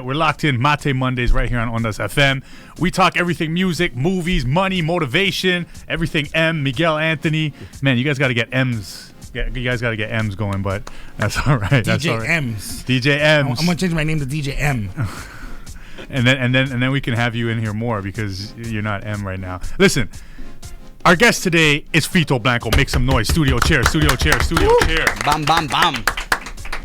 We're locked in Mate Mondays right here on Ondas FM. We talk everything music, movies, money, motivation, everything M. Miguel Anthony. Man, you guys got to get M's. You guys got to get M's going, but that's all right. That's all right. M's. DJ M's. I'm gonna change my name to DJ M. and then we can have you in here more because you're not M right now. Listen, our guest today is Fito Blanko. Make some noise. Studio chair. Bam, bam, bam.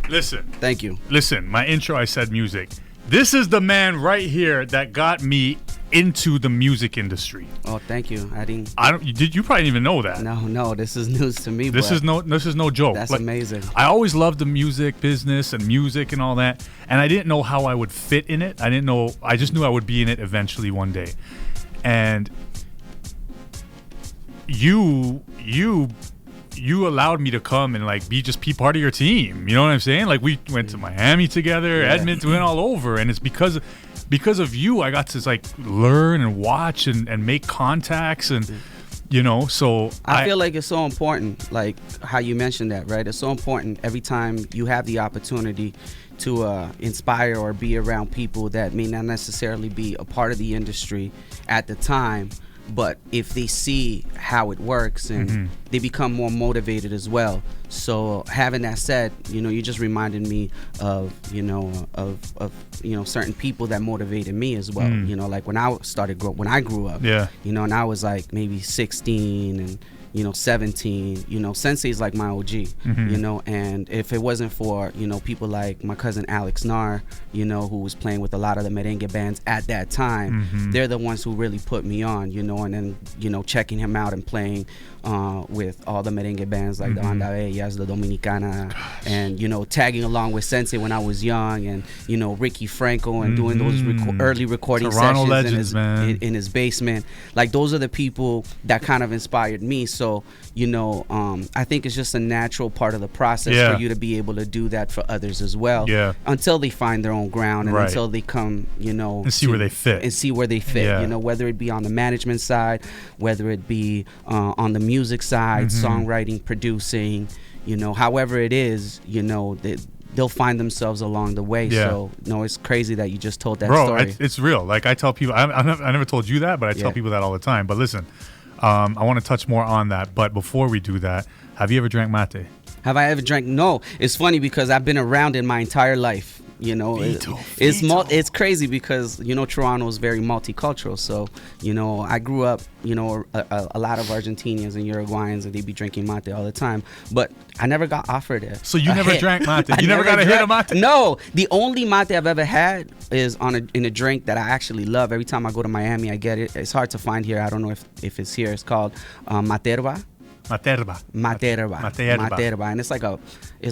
Listen. Thank you. Listen, my intro, I said music. This is the man right here that got me into the music industry. Oh, thank you. You probably didn't even know that. No, this is news to me. This is no joke. That's amazing. I always loved the music business and music and all that, and I didn't know how I would fit in it. I just knew I would be in it eventually one day. And you allowed me to come and like be part of your team. You know what I'm saying? Like we went to Miami together, Edmonton, went all over, and it's because of you I got to like learn and watch and make contacts and so I feel like it's so important, like how you mentioned that, right? It's so important every time you have the opportunity to inspire or be around people that may not necessarily be a part of the industry at the time, but if they see how it works and they become more motivated as well. So having that said, you just reminded me of certain people that motivated me as well. Like when I grew up, and I was like maybe 16 and 17, Sensei's like my OG, and if it wasn't for, people like my cousin Alex Nar, who was playing with a lot of the merengue bands at that time, they're the ones who really put me on, and then, checking him out and playing with all the merengue bands like the ONDAS, the Dominicana, and, tagging along with Sensei when I was young, and, Ricky Franco, and doing those early recording Toronto sessions legends, in his basement. Like those are the people that kind of inspired me. So, I think it's just a natural part of the process for you to be able to do that for others as well. Yeah. Until they find their own ground and until they come, and see where they fit. Whether it be on the management side, whether it be on the music side, songwriting, producing, however it is, they'll find themselves along the way. So it's crazy that you just told that story. It's real. Like I tell people, I never told you that, but I tell people that all the time. But listen, I want to touch more on that. But before we do that, have you ever drank mate? Have I ever drank? No. It's funny because I've been around it my entire life. It's crazy because Toronto is very multicultural. So I grew up a lot of Argentinians and Uruguayans, and they be drinking mate all the time. But I never got offered it. So you never drank mate? You never got a hit of mate? No. The only mate I've ever had is in a drink that I actually love. Every time I go to Miami, I get it. It's hard to find here. I don't know if it's here. It's called Materba. Materba. And it's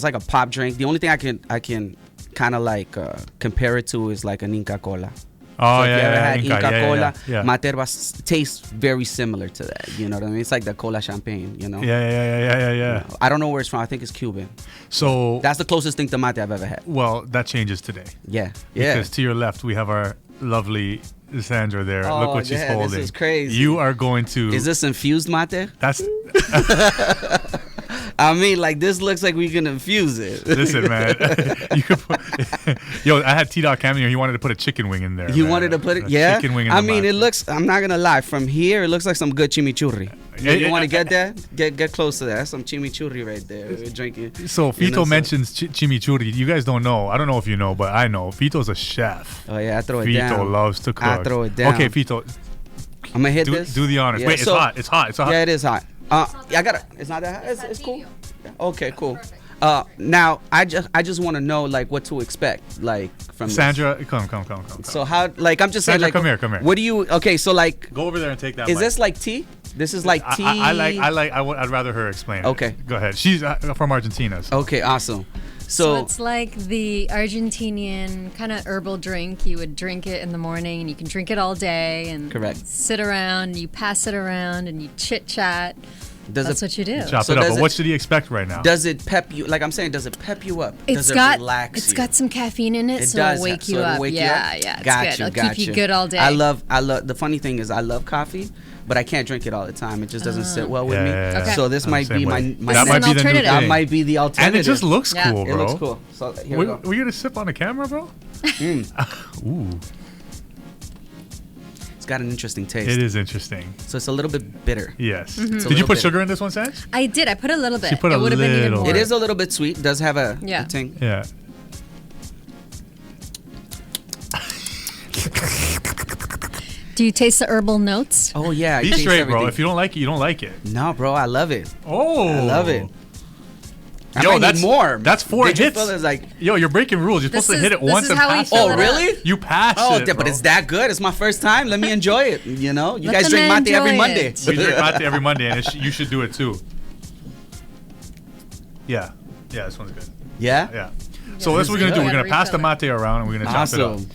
like a pop drink. The only thing I can kind of like compare it to is like an Inca Cola. Oh, so if you ever had Inca Cola, yeah. Materba tastes very similar to that. You know what I mean? It's like the Cola Champagne, Yeah. I don't know where it's from. I think it's Cuban. So that's the closest thing to mate I've ever had. Well, that changes today. Yeah. Because to your left, we have our lovely Sandra there. Oh, look what she's holding. This is crazy. You are going to... Is this infused mate? That's... I mean, like, this looks like we can infuse it. Listen, man. You could put... Yo, I had T-Dot Cam here. He wanted to put a chicken wing in there. You wanted to put it? Yeah? Chicken wing in it looks... I'm not going to lie. From here, it looks like some good chimichurri. You want to get that? Get close to that. That's some chimichurri right there. We're drinking. So Fito mentions chimichurri. You guys don't know. I don't know if you know, but I know. Fito's a chef. Oh, yeah. I throw it down. Fito loves to cook. I throw it down. Okay, Fito. I'm going to hit this. Do the honors. Yeah, wait, it's hot. Yeah, it is hot. It's not that hot. It's cool. Okay, cool. Now I just want to know like what to expect like from Sandra. This. Come. So how like I'm just Sandra, saying like come here. What do you? Okay, so like go over there and take that. Is this like tea? This is like tea. I'd rather her explain. Okay, go ahead. She's from Argentina. So. Okay, awesome. So it's like the Argentinian kind of herbal drink. You would drink it in the morning, and you can drink it all day, and correct. Sit around, you pass it around, and you chit chat. That's what you do. Chop So it up. does But it- what should he expect right now? Does it pep you? Like I'm saying, does it pep you up? It's does got it relax it's you? got some caffeine in it, It so does. it'll wake So you it'll up. wake you Yeah, up? yeah, it's Got good. you, It'll got keep you you. good all day. I love. The funny thing is, I love coffee, but I can't drink it all the time. It just doesn't sit well with me. Okay. So this I'm might the be same my way. my That This is might an be the new alternative. that thing. might be the alternative. And it just looks Yeah. cool, It bro. looks cool. So here we go. We gonna sip on the camera, bro? Ooh, It's got an interesting taste. it is interesting. So it's a little bit bitter. Yes. It's a Did you little put bit. sugar in this one, Sanj? I did. I put a little bit. She put a it would have been even little. more. It is a little bit sweet. It does have a Yeah. ting. Yeah. Do you taste the herbal notes? Oh yeah. I Be taste straight, bro. everything. If you don't like it, you don't like it. No, bro, I love it. Oh. I love it. I Yo, might that's need more. That's 4 Did you hits. feel it's like, Yo, you're breaking rules. You're supposed to hit it this once is and how we pass fill it. it oh really? You passed Oh, it, but bro. it's that good. It's my first time. Let me enjoy it. You know, you Let guys the drink man mate every enjoy Monday. it. We drink mate every Monday, and you should do it too. Yeah. Yeah, this one's good. Yeah. Yeah. So that's what we're gonna do. good. We're gonna pass the Refill mate around, and we're gonna chop it up. Awesome.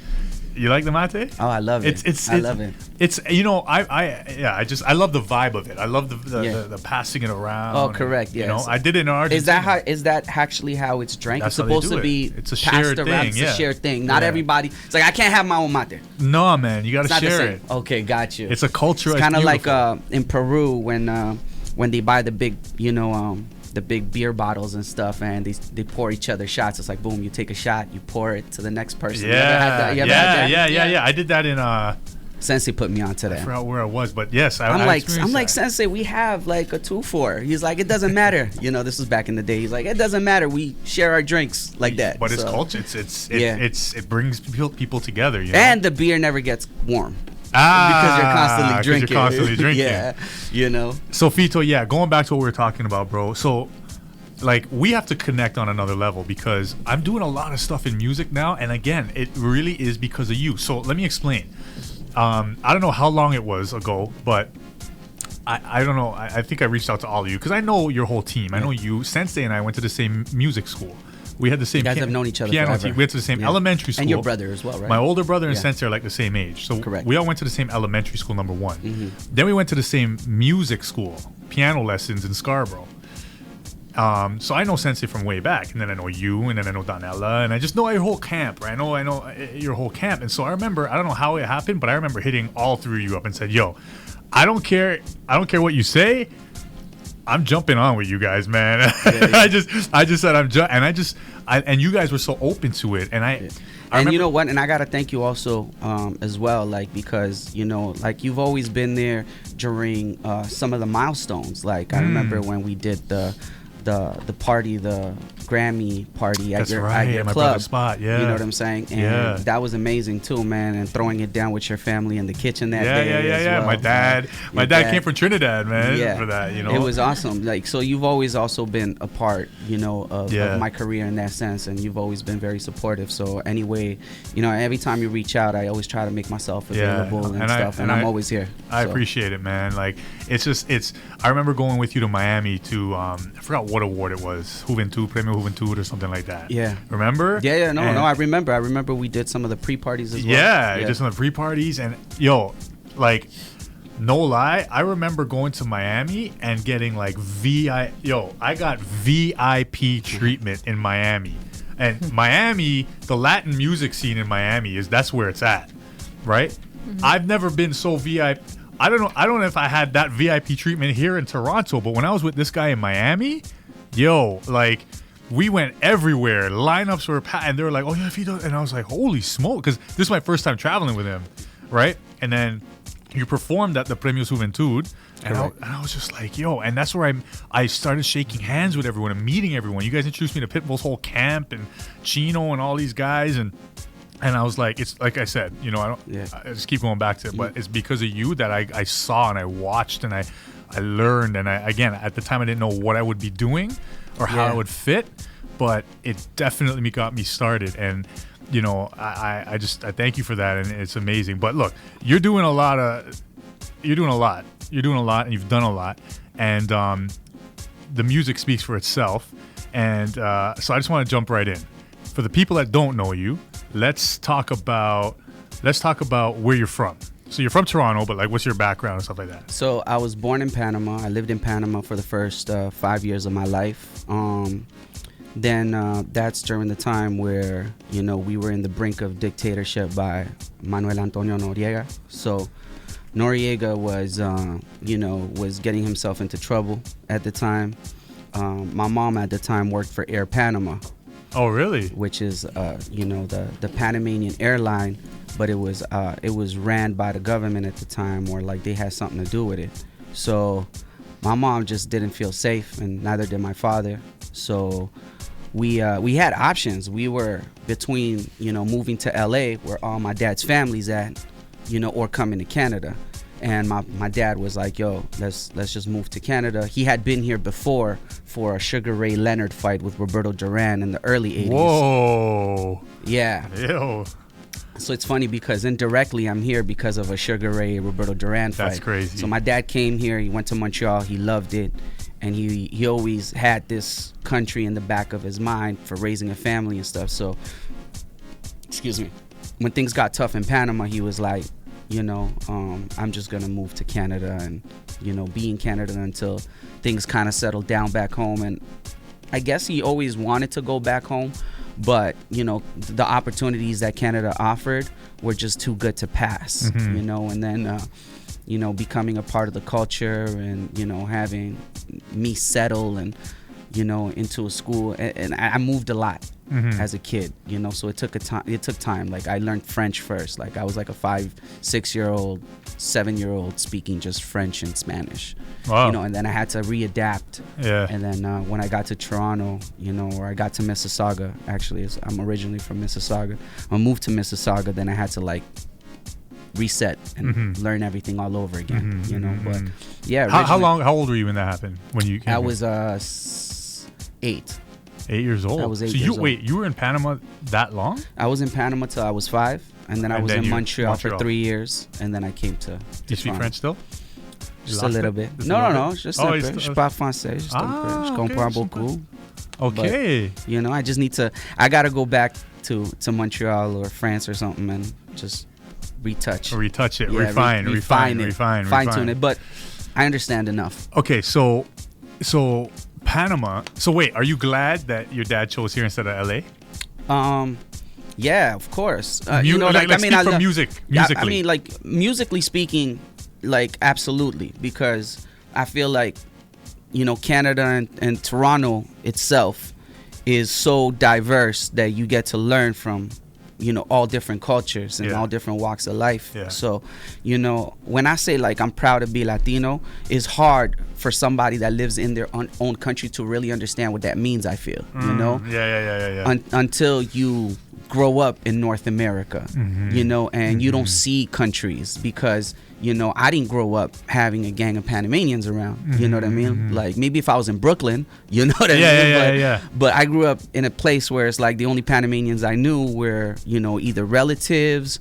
You like the mate? Oh, I love it. I love it. It's I love the vibe of it. I love the passing it around. Oh, and, correct. You know, Yes. I did it in Argentina. Is that actually how it's drank? That's It's how they supposed do to it. be It's a passed shared around. thing, It's yeah. a shared thing. Not Yeah. everybody. It's like I can't have my own mate. No, man, you gotta It's not the share same. it. Okay, got you. It's a culture. It's kind of like beautiful. in Peru when they buy the big, the big beer bottles and stuff, and they pour each other shots. It's like boom, you take a shot, you pour it to the next person. You ever had that? You ever had that? Yeah. I did that in Sensei put me onto I that. forgot where I was, but yes, I I'm like experienced that. Sensei, we have like a 2-4. He's like, it doesn't matter. This was back in the day. He's like, it doesn't matter. We share our drinks like that. But it's So- culture. Yeah. It brings people together. You know? And the beer never gets warm. because Because you're constantly drinking. You're constantly drinking. Yeah, So Fito, going back to what we were talking about, bro. So, like, we have to connect on another level because I'm doing a lot of stuff in music now, and again, it really is because of you. So let me explain. I don't know how long it was ago, but I don't know. I think I reached out to all of you because I know your whole team. I know you. Sensei and I went to the same music school. We had the same. You guys have known each other piano forever. team. We went to the same Yeah. elementary school. And your brother as well, right? My older brother and Yeah. Sensei are like the same age. So Correct. we all went to the same elementary school, number one. Mm-hmm. Then we went to the same music school, piano lessons in Scarborough. So I know Sensei from way back, and then I know you, and then I know Donella, and I just know your whole camp, right? I know your whole camp. And so I remember, I don't know how it happened, but I remember hitting all three of you up and said, yo, I don't care what you say. I'm jumping on with you guys, man. Yeah. I just said and you guys were so open to it, and I And remember, you know what? And I gotta thank you also as well, like because like you've always been there during some of the milestones. Like I remember when we did the party, the Grammy party at That's your right, at your at my club. brother's spot, yeah. You know what I'm saying? And Yeah. that was amazing too, man. And throwing it down with your family in the kitchen that day. as yeah. well. My dad Your came from Trinidad, man, for that. You know, It was awesome. Like so, you've always also been a part, of Yeah. my career in that sense, and you've always been very supportive. So anyway, every time you reach out, I always try to make myself available and stuff, and I'm always here. I So, appreciate it, man. Like I remember going with you to Miami to I forgot what award it was, Juventud, Premio Juventud or something like that. Yeah. Remember? Yeah, no, And- I remember we did some of the pre-parties as well. Yeah, just on the pre-parties, and like, no lie, I remember going to Miami and getting like I got VIP treatment in Miami. And Miami, the Latin music scene in Miami that's where it's at, right? Mm-hmm. I've never been so VIP. I don't know if I had that VIP treatment here in Toronto, but when I was with this guy in Miami, like, we went everywhere. Lineups were packed, and they were like, "Oh yeah, Fito," and I was like, "Holy smoke!" Because this is my first time traveling with him, right? And then you performed at the Premios Juventud, and I was just like, "Yo!" And that's where I started shaking hands with everyone and meeting everyone. You guys introduced me to Pitbull's whole camp and Chino and all these guys, and I was like, it's like I said, I just keep going back to it, but it's because of you that I saw and I watched and I learned, and again at the time I didn't know what I would be doing or how I would fit, but it definitely got me started. And I thank you for that, and it's amazing. But look, you're doing a lot, and you've done a lot, and the music speaks for itself. And so I just want to jump right in. For the people that don't know you, let's talk about where you're from. So you're from Toronto, but like, what's your background and stuff like that? So I was born in Panama. I lived in Panama for the first 5 years of my life. Then that's during the time where, you know, we were in the brink of dictatorship by Manuel Antonio Noriega. So Noriega was, you know, was getting himself into trouble at the time. My mom at the time worked for Air Panama. Oh, really? Which is, you know, the Panamanian airline, but it was ran by the government at the time, or like they had something to do with it. So my mom just didn't feel safe, and neither did my father. So we had options. We were between, you know, moving to LA, where all my dad's family's at, you know, or coming to Canada. And my dad was like, yo, let's just move to Canada. He had been here before for a Sugar Ray Leonard fight with Roberto Duran in the early 80s. Whoa. Yeah. Ew. So it's funny because indirectly I'm here because of a Sugar Ray Roberto Duran fight. That's crazy. So my dad came here. He went to Montreal. He loved it. And he always had this country in the back of his mind for raising a family and stuff. So, excuse me. When things got tough in Panama, he was like, you know, I'm just going to move to Canada and, you know, be in Canada until things kind of settled down back home. And I guess he always wanted to go back home, but, you know, the opportunities that Canada offered were just too good to pass, you know, and then, you know, becoming a part of the culture and, you know, having me settle and, you know, into a school. And I moved a lot. As a kid, you know, so it took time. Like I learned French first. Like I was like a 5-6-year-old, 7-year-old speaking just French and Spanish. Wow. You know, and then I had to readapt. Yeah. And then when I got to Toronto, you know, or I got to Mississauga, actually, I'm originally from Mississauga. I moved to Mississauga, then I had to like reset and learn everything all over again. You know, but yeah. How old were you when that happened? When you came I here? was 8. 8 years old. I was 8 so years old. You were in Panama that long? I was in Panama till I was 5, and then I was in Montreal for 3 years, and then I came to Do you speak French still? Just a little bit. No, just un peu. Je parle français, juste un peu. Je comprends beaucoup. Okay. But, you know, I gotta go back to Montreal or France or something and just retouch it, yeah, refine fine-tune it. But I understand enough. Okay, so Panama. So wait, are you glad that your dad chose here instead of LA? Yeah, of course. You know, like from musically. I mean, like musically speaking, like absolutely, because I feel like, you know, Canada and Toronto itself is so diverse that you get to learn from, you know, all different cultures and all different walks of life. Yeah. So, you know, when I say like I'm proud to be Latino, it's hard for somebody that lives in their own country to really understand what that means, I feel, you know? Yeah. Until you grow up in North America, you know, and you don't see countries because, you know, I didn't grow up having a gang of Panamanians around, you know what I mean? Like maybe if I was in Brooklyn, you know what I mean? But I grew up in a place where it's like the only Panamanians I knew were, you know, either relatives,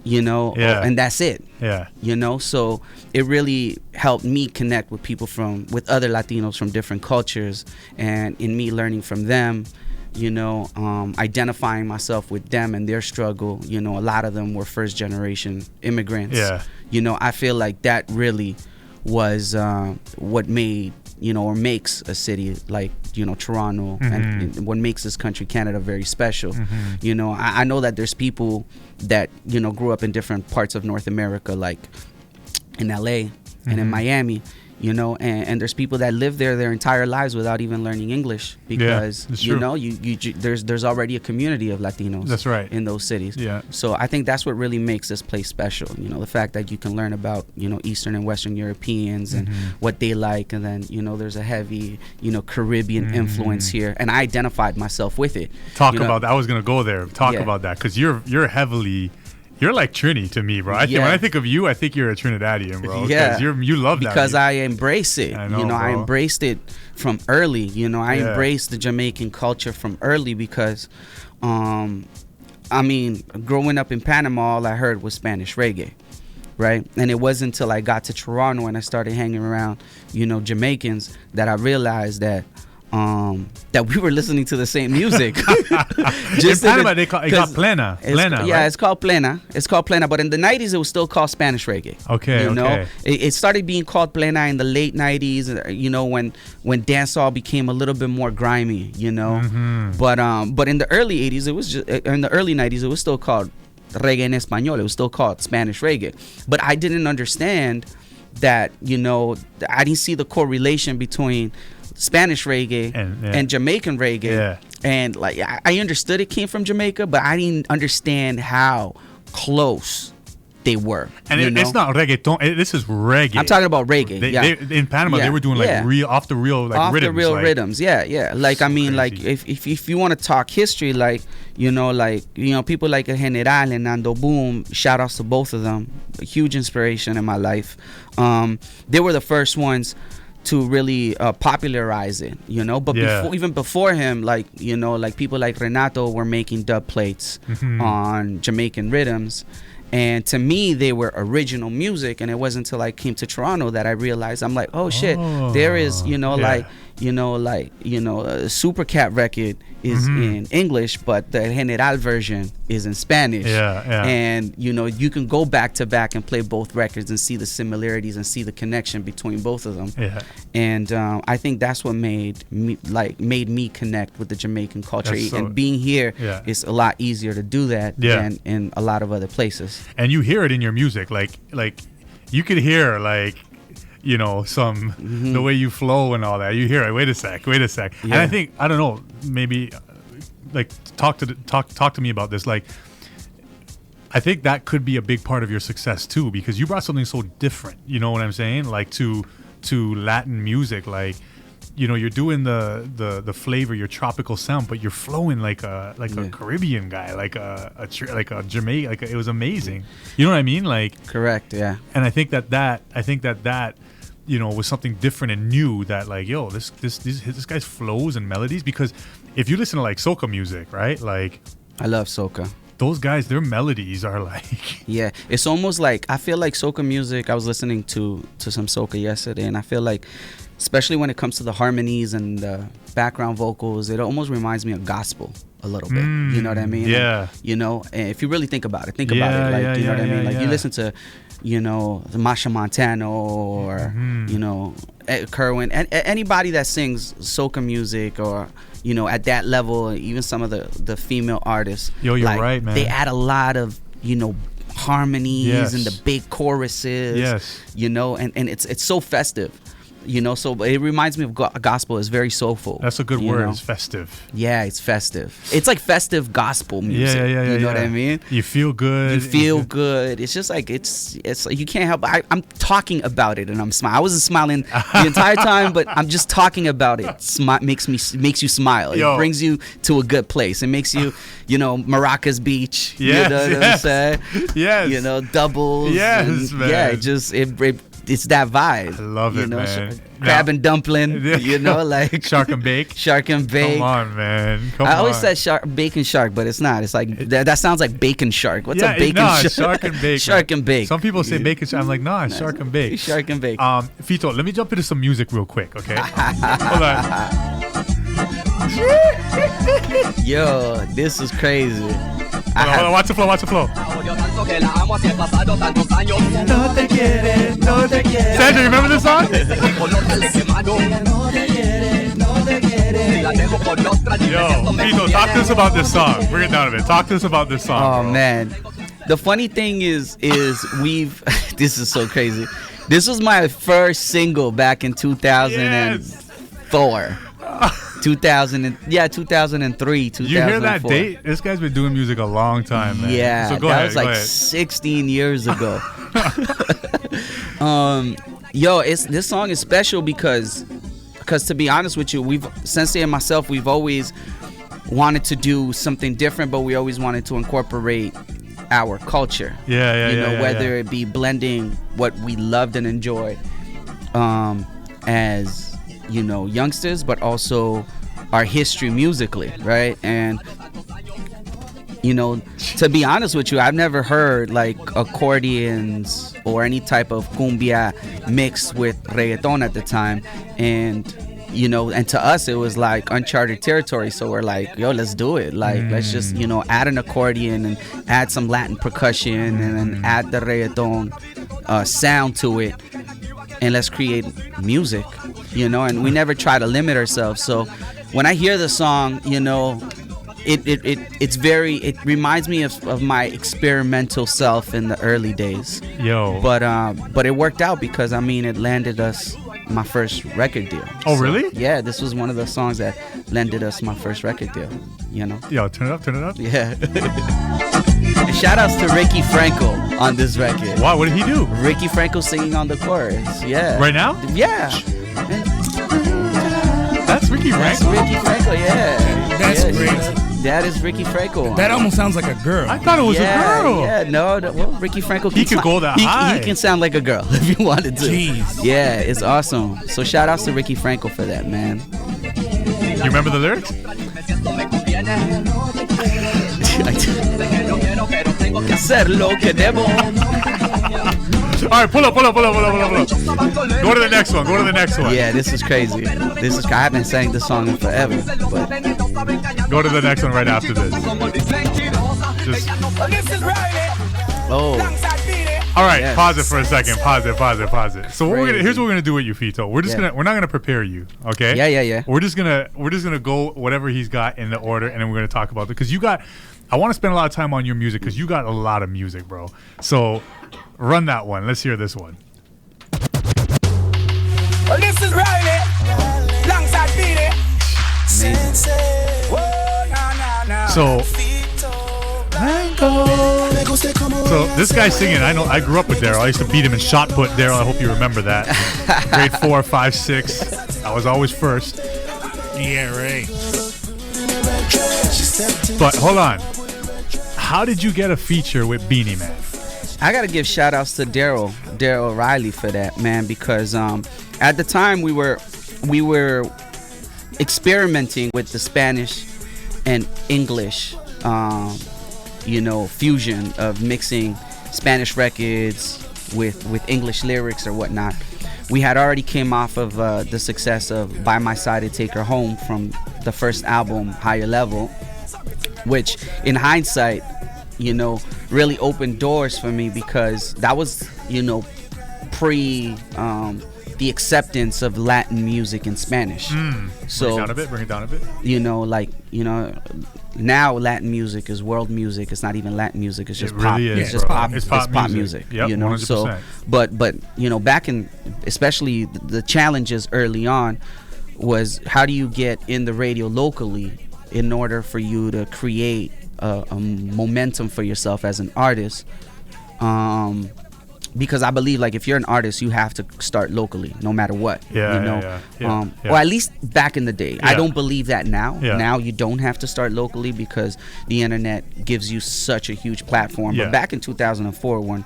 you know, and that's it. Yeah. You know, so it really helped me connect with people with other Latinos from different cultures, and in me learning from them, you know, identifying myself with them and their struggle. You know, a lot of them were first generation immigrants. Yeah. You know, I feel like that really was what made, you know, or makes a city like, you know, Toronto and what makes this country, Canada, very special. You know, I know that there's people that, you know, grew up in different parts of North America, like in LA and in Miami, you know, and there's people that live there their entire lives without even learning English because, you know, there's already a community of Latinos. That's right. In those cities. Yeah. So I think that's what really makes this place special. You know, the fact that you can learn about, you know, Eastern and Western Europeans and what they like. And then, you know, there's a heavy, you know, Caribbean influence here. And I identified myself with it. Talk about that. I was going to go there. Talk about that because you're heavily... You're like Trini to me, bro. When I think of you, I think you're a Trinidadian, bro. Yeah. You love that. Because I embrace it. I know, I embraced it from early. You know, I embraced the Jamaican culture from early because, I mean, growing up in Panama, all I heard was Spanish reggae, right? And it wasn't until I got to Toronto and I started hanging around, you know, Jamaicans that I realized that that we were listening to the same music. Just in Panama, they call plena. It's called plena. It's called plena, but in the 90s, it was still called Spanish reggae. Okay, you know, it started being called plena in the late 90s. You know, when dancehall became a little bit more grimy. You know, but in the early 80s, it was just in the early 90s, it was still called reggae en español. It was still called Spanish reggae, but I didn't understand that. You know, I didn't see the correlation between Spanish reggae and Jamaican reggae. Yeah. And like I understood it came from Jamaica, but I didn't understand how close they were. And it's not reggaeton. This is reggae. I'm talking about reggae. They, in Panama, they were doing like real off the real rhythms. Yeah. Like so I mean, crazy. Like if you want to talk history, like people like El General and Nando Boom. Shout outs to both of them. A huge inspiration in my life. They were the first ones to really popularize it, you know. But even before him, like, you know, like people like Renato were making dub plates on Jamaican rhythms. And to me, they were original music. And it wasn't until I came to Toronto that I realized, I'm like, oh shit, there is, you know, a Super Cat record is in English, but the General version is in Spanish. And, you know, you can go back to back and play both records and see the similarities and see the connection between both of them. And I think that's what made me connect with the Jamaican culture. And being here, it's a lot easier to do that than in a lot of other places. And you hear it in your music, like you could hear like, you know, some the way you flow and all that. You hear it. Wait a sec. And I think, I don't know, maybe like talk to me about this. Like, I think that could be a big part of your success too, because you brought something so different. You know what I'm saying? Like to Latin music, like, you know, you're doing the flavor, your tropical sound, but you're flowing like a Caribbean guy, like a Jamaican. Like, it was amazing. You know what I mean? Like, correct, yeah. And I think that you know, was something different and new. That like, yo, this guy's flows and melodies. Because if you listen to like soca music, right? Like, I love soca. Those guys, their melodies are like, yeah, it's almost like, I feel like soca music. I was listening to some soca yesterday, and I feel like, especially when it comes to the harmonies and the background vocals, it almost reminds me of gospel a little bit. You know what I mean? Yeah. And, you know, and if you really think about it, like, you know what I mean? Like, you listen to, you know, Masha Montano or, you know, Kerwin, anybody that sings soca music, or, you know, at that level, even some of the female artists. Yo, you're right, man. They add a lot of, you know, harmonies and the big choruses. Yes. You know, and it's so festive. You know, so it reminds me of gospel. It's very soulful. That's a good word. It's festive. Yeah, it's festive. It's like festive gospel music. You know what I mean? You feel good. Good. It's just like it's like you can't help. I'm talking about it and I'm smiling. I wasn't smiling the entire time, but I'm just talking about it. Makes you smile. It brings you to a good place. It makes you, you know, Maracas Beach. Yes, you know what I'm saying? Yes. You know, doubles. Yes, man. Yeah, it's that vibe. I love it, man. Crab and dumpling, you know, like shark and bake. Come on, man. I always said bacon shark, but it's not. It's like that sounds like bacon shark. What's a bacon shark? Shark and bake. Shark and bake. Some people say bacon shark. I'm like, nah, it's shark and bake. Shark and bake. Fito, let me jump into some music real quick, okay? Hold on. Yo, this is crazy. Hold on, watch the flow. Sandra, you remember this song? Yo, Fito, talk to us about this song. Bring it down a bit. Talk to us about this song. Oh, man. The funny thing is we've this is so crazy. This was my first single back in 2004. 2003, 2004. You hear that date? This guy's been doing music a long time, man. Yeah, so that was like 16 years ago. This song is special because to be honest with you, Sensei and myself, we've always wanted to do something different, but we always wanted to incorporate our culture. Whether it be blending what we loved and enjoyed as, you know, youngsters, but also our history musically, right? And, you know, to be honest with you, I've never heard like accordions or any type of cumbia mixed with reggaeton at the time. And you know, and to us it was like uncharted territory. So we're like, yo, let's do it. Like, let's just, you know, add an accordion and add some Latin percussion and then add the reggaeton sound to it, and let's create music, you know. And we never try to limit ourselves. So when I hear the song, you know, it reminds me of my experimental self in the early days. But it worked out because, I mean, it landed us my first record deal. Oh, so, really? Yeah, this was one of the songs that landed us my first record deal, you know. Yo, turn it up. Yeah. And shout outs to Ricky Franco on this record. Wow, what did he do? Ricky Franco singing on the chorus. Yeah. Right now? Yeah. That's Ricky Franco? That's Ricky Franco, yeah. That's crazy. That is Ricky Franco. That almost sounds like a girl. I thought it was a girl. Yeah, no, well, Ricky Franco. He could go that high. He can sound like a girl if you wanted to. Jeez. Yeah, it's awesome. So shout outs to Ricky Franco for that, man. You remember the lyrics? All right, pull up. Go to the next one. Yeah, this is crazy. I haven't sang this song in forever, but go to the next one right after this. All right, yes. Pause it for a second. Pause it. So here's what we're gonna do with you, Fito. We're not gonna prepare you, okay? Yeah. We're just gonna go whatever he's got in the order, and then we're gonna talk about it because I want to spend a lot of time on your music because you got a lot of music, bro. So run that one. Let's hear this one. Well, this is Riley, alongside Fito. So this guy's singing. I grew up with Daryl. I used to beat him in shot put. Daryl, I hope you remember that. Grade 4, 5, 6. I was always first. Yeah, right. But hold on. How did you get a feature with Beanie Man? I gotta give shout outs to Daryl Riley for that, man, because at the time we were experimenting with the Spanish and English fusion of mixing Spanish records with English lyrics or whatnot. We had already came off of the success of By My Side and Take Her Home from the first album, Higher Level, which in hindsight, really opened doors for me because that was, pre the acceptance of Latin music in Spanish. So bring it down a bit. Now Latin music is world music. It's not even Latin music. It's just pop. Really it's just pop. It's pop music. Yep, 100%. So, but back in, especially the challenges early on, was how do you get in the radio locally in order for you to create a momentum for yourself as an artist. Because I believe, like, if you're an artist, you have to start locally, no matter what. Yeah. Or at least back in the day. Yeah. I don't believe that now. Yeah. Now you don't have to start locally because the internet gives you such a huge platform. Yeah. But back in 2004, when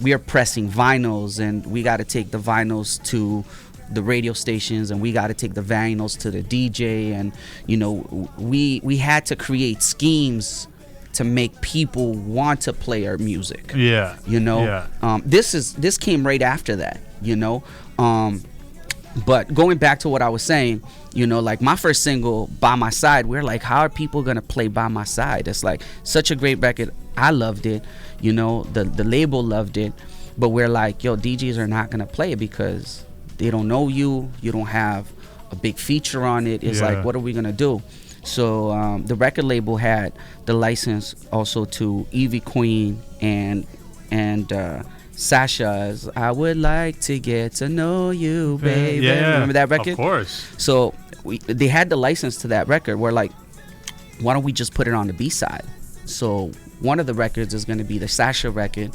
we are pressing vinyls and we got to take the vinyls to the radio stations and we got to take the vinyls to the DJ, and we had to create schemes to make people want to play our music. This came right after that, but going back to what I was saying, like my first single, By My Side, we're like, how are people gonna play By My Side? It's like such a great record. I loved it, the label loved it, but we're like, yo, DJs are not gonna play it because they don't know you don't have a big feature on it. It's like, what are we gonna do? So the record label had the license also to Evie Queen and Sasha's I Would Like to Get to Know You, Baby. Remember that record? Of course. So they had the license to that record. We're like, why don't we just put it on the B-side? So one of the records is going to be the Sasha record,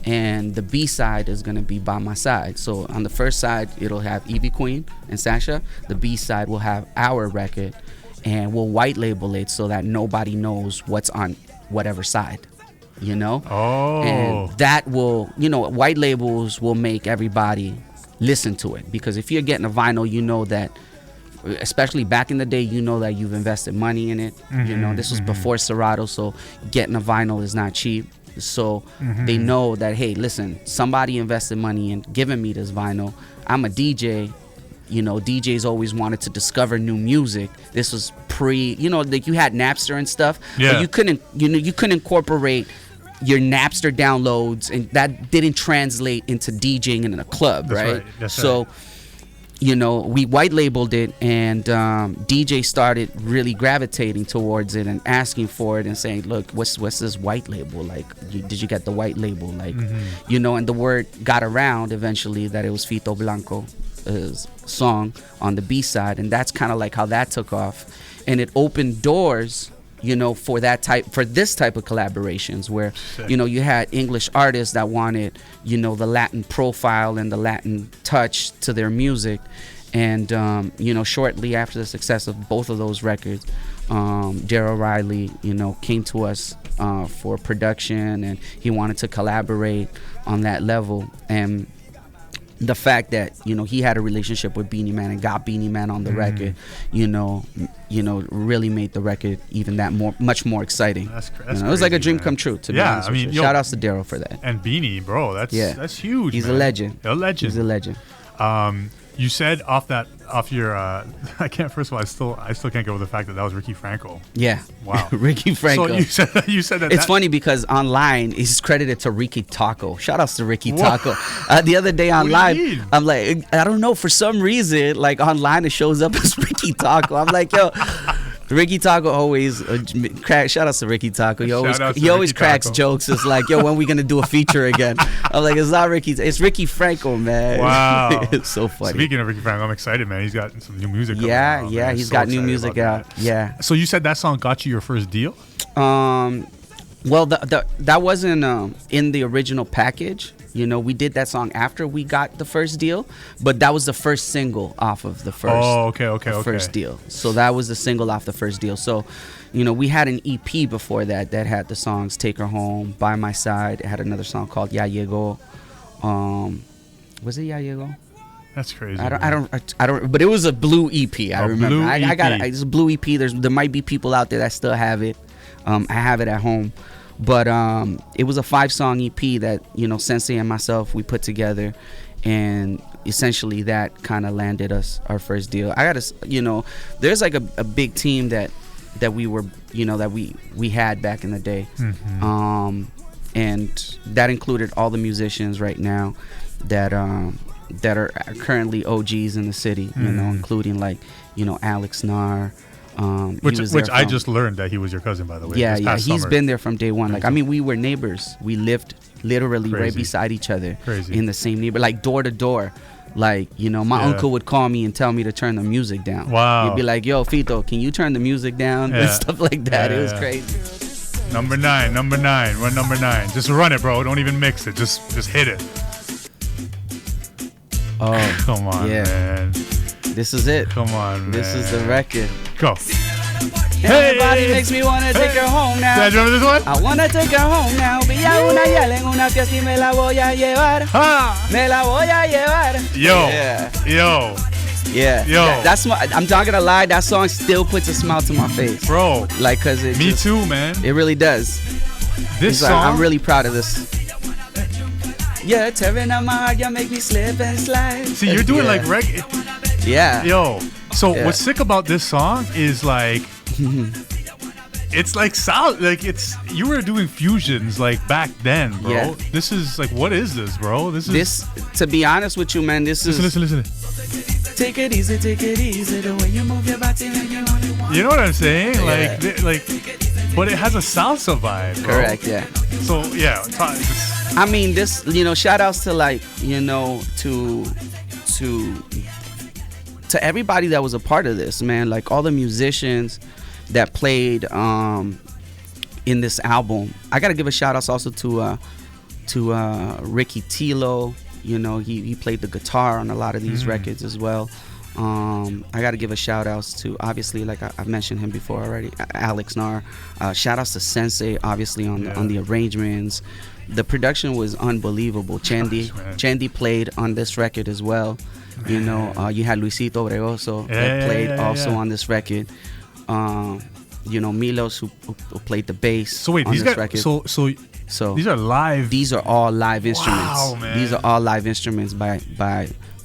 and the B-side is going to be By My Side. So on the first side, it'll have Evie Queen and Sasha. The B-side will have our record, and we'll white label it so that nobody knows what's on whatever side, Oh. And that will, white labels will make everybody listen to it, because if you're getting a vinyl, that, especially back in the day, that you've invested money in it. This was before Serato, so getting a vinyl is not cheap. So they know that, hey, listen, somebody invested money in giving me this vinyl. I'm a DJ. DJs always wanted to discover new music. This was pre, like you had Napster and stuff, but you couldn't incorporate your Napster downloads, and that didn't translate into DJing in a club, right? So we white labeled it, and DJ started really gravitating towards it and asking for it and saying, look, what's this white label? Like, did you get the white label? Like, and the word got around eventually that it was Fito Blanko's song on the B-side, and that's kind of like how that took off. And it opened doors, for this type of collaborations where, you had English artists that wanted, the Latin profile and the Latin touch to their music. And, shortly after the success of both of those records, Daryl Riley, came to us for production, and he wanted to collaborate on that level. And the fact that he had a relationship with Beanie Man and got Beanie Man on the record, really made the record even much more exciting. That's it was like a dream come true, to be honest. Shout outs to Daryl for that. And Beanie, bro, that's huge. He's man. a legend. He's a legend. You said off your I can't. First of all, I still can't go with the fact that was Ricky Franco. Yeah. Wow. Ricky Franco. So you said that. It's funny because online he's credited to Ricky Taco. Shout outs to Ricky Taco. The other day online, I'm like, I don't know, for some reason, like online it shows up as Ricky Taco. I'm like, yo. Ricky Taco always shout outs to Ricky Taco. He always cracks jokes. It's like, yo, when we gonna do a feature again? I'm like, it's not Ricky. It's Ricky Franco, man. Wow, it's so funny. Speaking of Ricky Franco, I'm excited, man. He's got some new music. Yeah, he's got new music out. Yeah. So you said that song got you your first deal? Well, that wasn't in the original package. We did that song after we got the first deal, but that was the first single off of the first. First deal. So that was the single off the first deal. So, we had an EP before that had the songs "Take Her Home," "By My Side." It had another song called "Ya Llegó." Was it "Ya Llegó"? That's crazy. I don't. But it was a blue EP. I remember. I got it. It's a blue EP. There might be people out there that still have it. I have it at home. But it was a 5-song EP that, Sensei and myself, we put together. And essentially that kind of landed us our first deal. I got to, there's like a big team that we were, that we had back in the day. And that included all the musicians right now that are currently OGs in the city, including like, Alex Nar. Which I just learned that he was your cousin, by the way. Yeah, he's been there from day one. Like, we were neighbors. We lived literally right beside each other in the same neighborhood, like door to door. Like, my uncle would call me and tell me to turn the music down. Wow. He'd be like, yo, Fito, can you turn the music down? And stuff like that. It was crazy. Number 9. Run number 9. Just run it, bro. Don't even mix it. Just hit it. Oh, come on, man. This is it. Come on, man. This is the record. Go. Everybody makes me wanna take her home now. Yeah, do you remember this one? I wanna take her home now. Pilla una yala en una fiesta y me la voy a llevar. Me la voy a llevar. Yo. That's I'm not gonna lie. That song still puts a smile to my face, bro. Like, cause it. Me too, man. It really does. This song. Like, I'm really proud of this. Yeah, tearing up my heart, you make me slip and slide. See, you're doing like reggae. Yeah. Yo. So what's sick about this song is like, it's like sound, like you were doing fusions like back then, bro. Yeah. This is like, what is this, bro? This to be honest with you, man, this is. Listen. Take it easy, the way you move your body, you know what I'm saying? Yeah. Like, but it has a salsa vibe, bro. Correct, yeah. So yeah, I mean, this, shout outs to like, to everybody that was a part of this, man. Like all the musicians that played in this album. I gotta give a shout outs also to Ricky Tilo. He played the guitar on a lot of these records as well. I gotta give a shout outs to, obviously, like I've mentioned him before already, Alex Nar. Shout outs to Sensei, obviously, on the arrangements. The production was unbelievable. Chandy played on this record as well. You had Luisito Bregoso that played on this record. Milos who played the bass. So wait, on these this guys. Record. So these are live. These are all live instruments. Wow, man. These are all live instruments by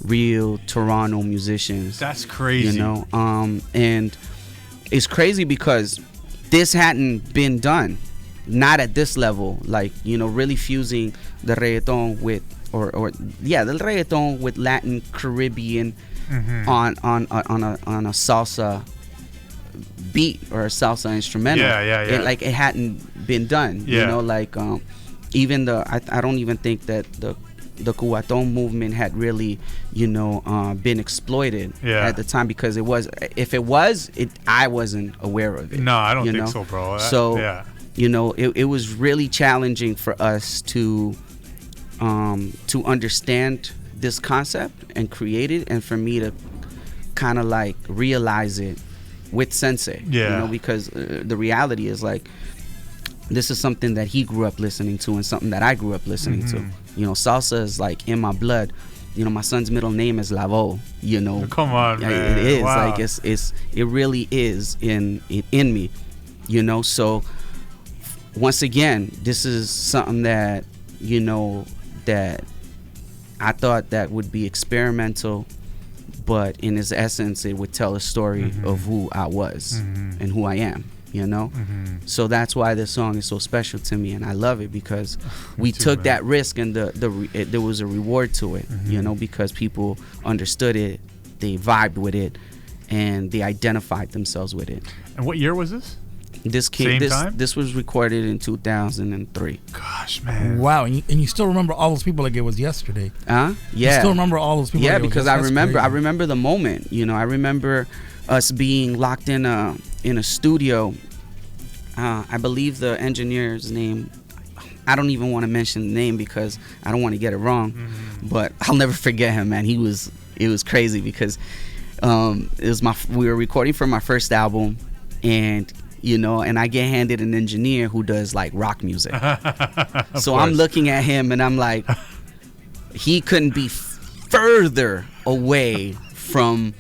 real Toronto musicians. That's crazy. You know, and it's crazy because this hadn't been done, not at this level. Like, you know, really fusing the reggaeton with, the reggaeton with Latin Caribbean on a salsa beat or a salsa instrumental. It hadn't been done. You know, like even I don't even think that the Cubaton movement had really, you know, been exploited at the time, because I wasn't aware of it. No, I don't think so, bro. You know, it was really challenging for us to understand this concept and create it, and for me to kind of like realize it with Sensei. You know, because the reality is, like, this is something that he grew up listening to and something that I grew up listening to. You know, salsa is like in my blood. You know, my son's middle name is Lavo. You know, come on, man. It is. Wow. Like it really is in me. You know, so once again, this is something that, you know, that I thought that would be experimental, but in its essence, it would tell a story of who I was and who I am. You know, so that's why this song is so special to me, and I love it because we took that risk, and there was a reward to it. You know, because people understood it, they vibed with it, and they identified themselves with it. And what year was this? This was recorded in 2003. Gosh, man! Wow, and you still remember all those people like it was yesterday? Yeah. You still remember all those people? Yeah, like because I remember the moment. You know, I remember us being locked in a studio. I believe the engineer's name, I don't even want to mention the name because I don't want to get it wrong, but I'll never forget him, man. It was crazy because we were recording for my first album, and you know, and I get handed an engineer who does like rock music. So I'm looking at him and I'm like, he couldn't be further away from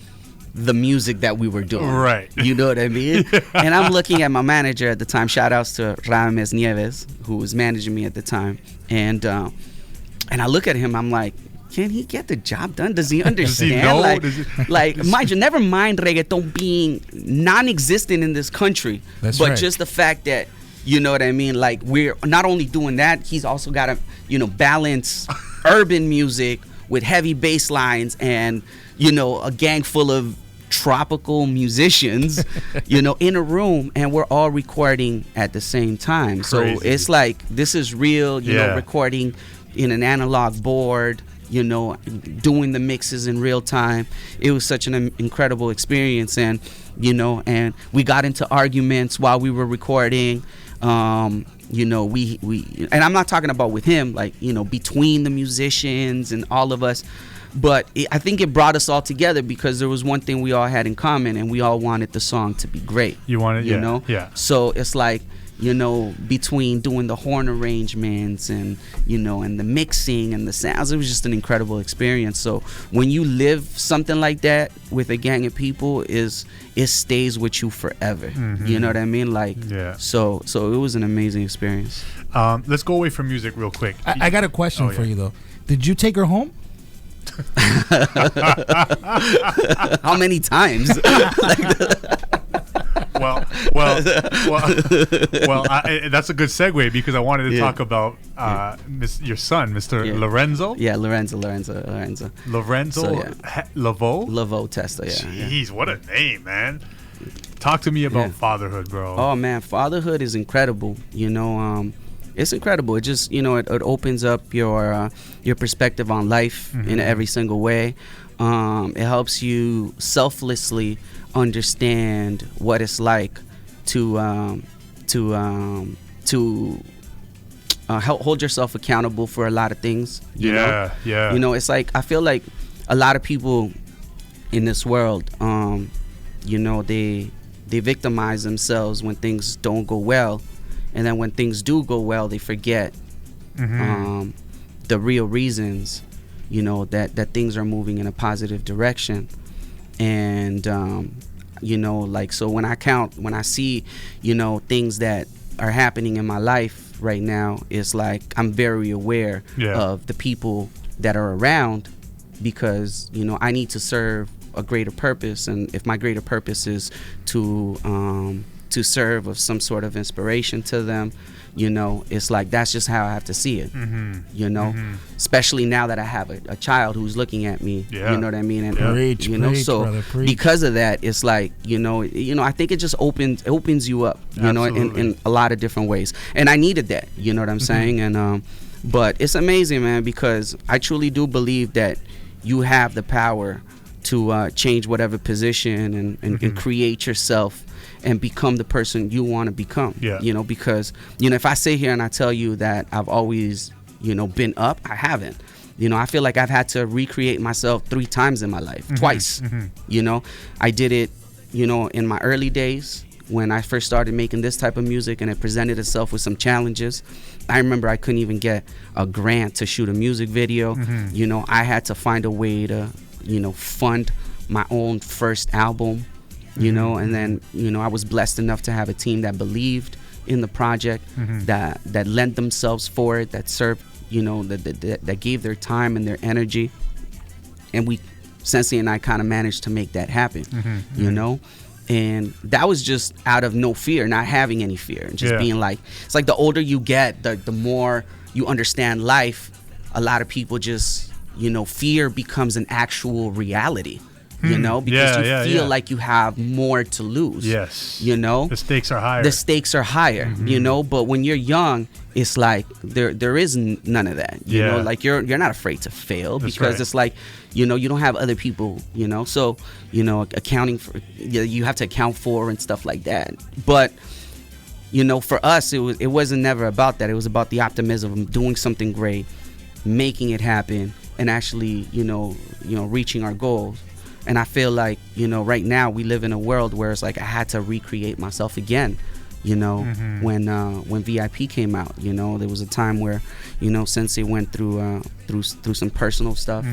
the music that we were doing. Right. You know what I mean? And I'm looking at my manager at the time. Shout outs to Rames Nieves, who was managing me at the time. And I look at him, I'm like, can he get the job done? Does he understand? Like, mind you, never mind reggaeton being non-existent in this country. That's but right. Just the fact that, you know what I mean? Like, we're not only doing that, he's also got to, you know, balance urban music with heavy bass lines and, you know, a gang full of tropical musicians, you know, in a room, and we're all recording at the same time. Crazy. So it's like, this is real, you know, recording in an analog board, you know, doing the mixes in real time. It was such an incredible experience, and, you know, and we got into arguments while we were recording. You know, we and I'm not talking about with him, like, you know, between the musicians and all of us, but I think it brought us all together because there was one thing we all had in common, and we all wanted the song to be great. You wanted, you know? Yeah. So it's like, you know, between doing the horn arrangements and, you know, and the mixing and the sounds, it was just an incredible experience. So when you live something like that with a gang of people, it stays with you forever. You know what I mean? Like, so it was an amazing experience. Let's go away from music real quick. I got a question for you though. Did you take her home? How many times? Well, that's a good segue because I wanted to talk about your son, Mr. Lorenzo. Yeah, Lorenzo. Lorenzo Lavo Testa. Jeez, what a name, man. Talk to me about fatherhood, bro. Oh man, fatherhood is incredible. You know, it's incredible. It just, you know, it opens up your perspective on life in every single way. It helps you selflessly understand what it's like to hold yourself accountable for a lot of things. You know? You know, it's like, I feel like a lot of people in this world, you know, they victimize themselves when things don't go well, and then when things do go well, they forget the real reasons, you know, that things are moving in a positive direction. And you know, like, so when I see, you know, things that are happening in my life right now, it's like I'm very aware of the people that are around because I need to serve a greater purpose, and if my greater purpose is to serve of some sort of inspiration to them, it's like that's just how I have to see it. Especially now that I have a child who's looking at me. You know what I mean? And preach, so brother, preach. because of that, it's like I think it just opens you up, in a lot of different ways, and I needed that. You know what I'm saying? And but it's amazing, man, because I truly do believe that you have the power to change whatever position and create yourself and become the person you want to become. Because if I sit here and I tell you that I've always been up, I haven't. I feel like I've had to recreate myself 3 times in my life, twice. I did it in my early days when I first started making this type of music, and it presented itself with some challenges. I remember I couldn't even get a grant to shoot a music video. I had to find a way to fund my own first album, and then I was blessed enough to have a team that believed in the project, that lent themselves for it, that served, that gave their time and their energy, and Sensei and I kind of managed to make that happen. And that was just out of no fear, not having any fear, and just being like, it's like the older you get, the more you understand life. A lot of people just fear becomes an actual reality, because you feel like you have more to lose. The stakes are higher. The stakes are higher, but when you're young, it's like there is none of that. Like you're not afraid to fail. That's because it's like, you don't have other people, so, accounting for, you have to account for and stuff like that. But, for us, it wasn't never about that. It was about the optimism of doing something great, making it happen, and actually, reaching our goals. And I feel like, right now we live in a world where it's like I had to recreate myself again. When VIP came out, there was a time where, Sensei went through some personal stuff,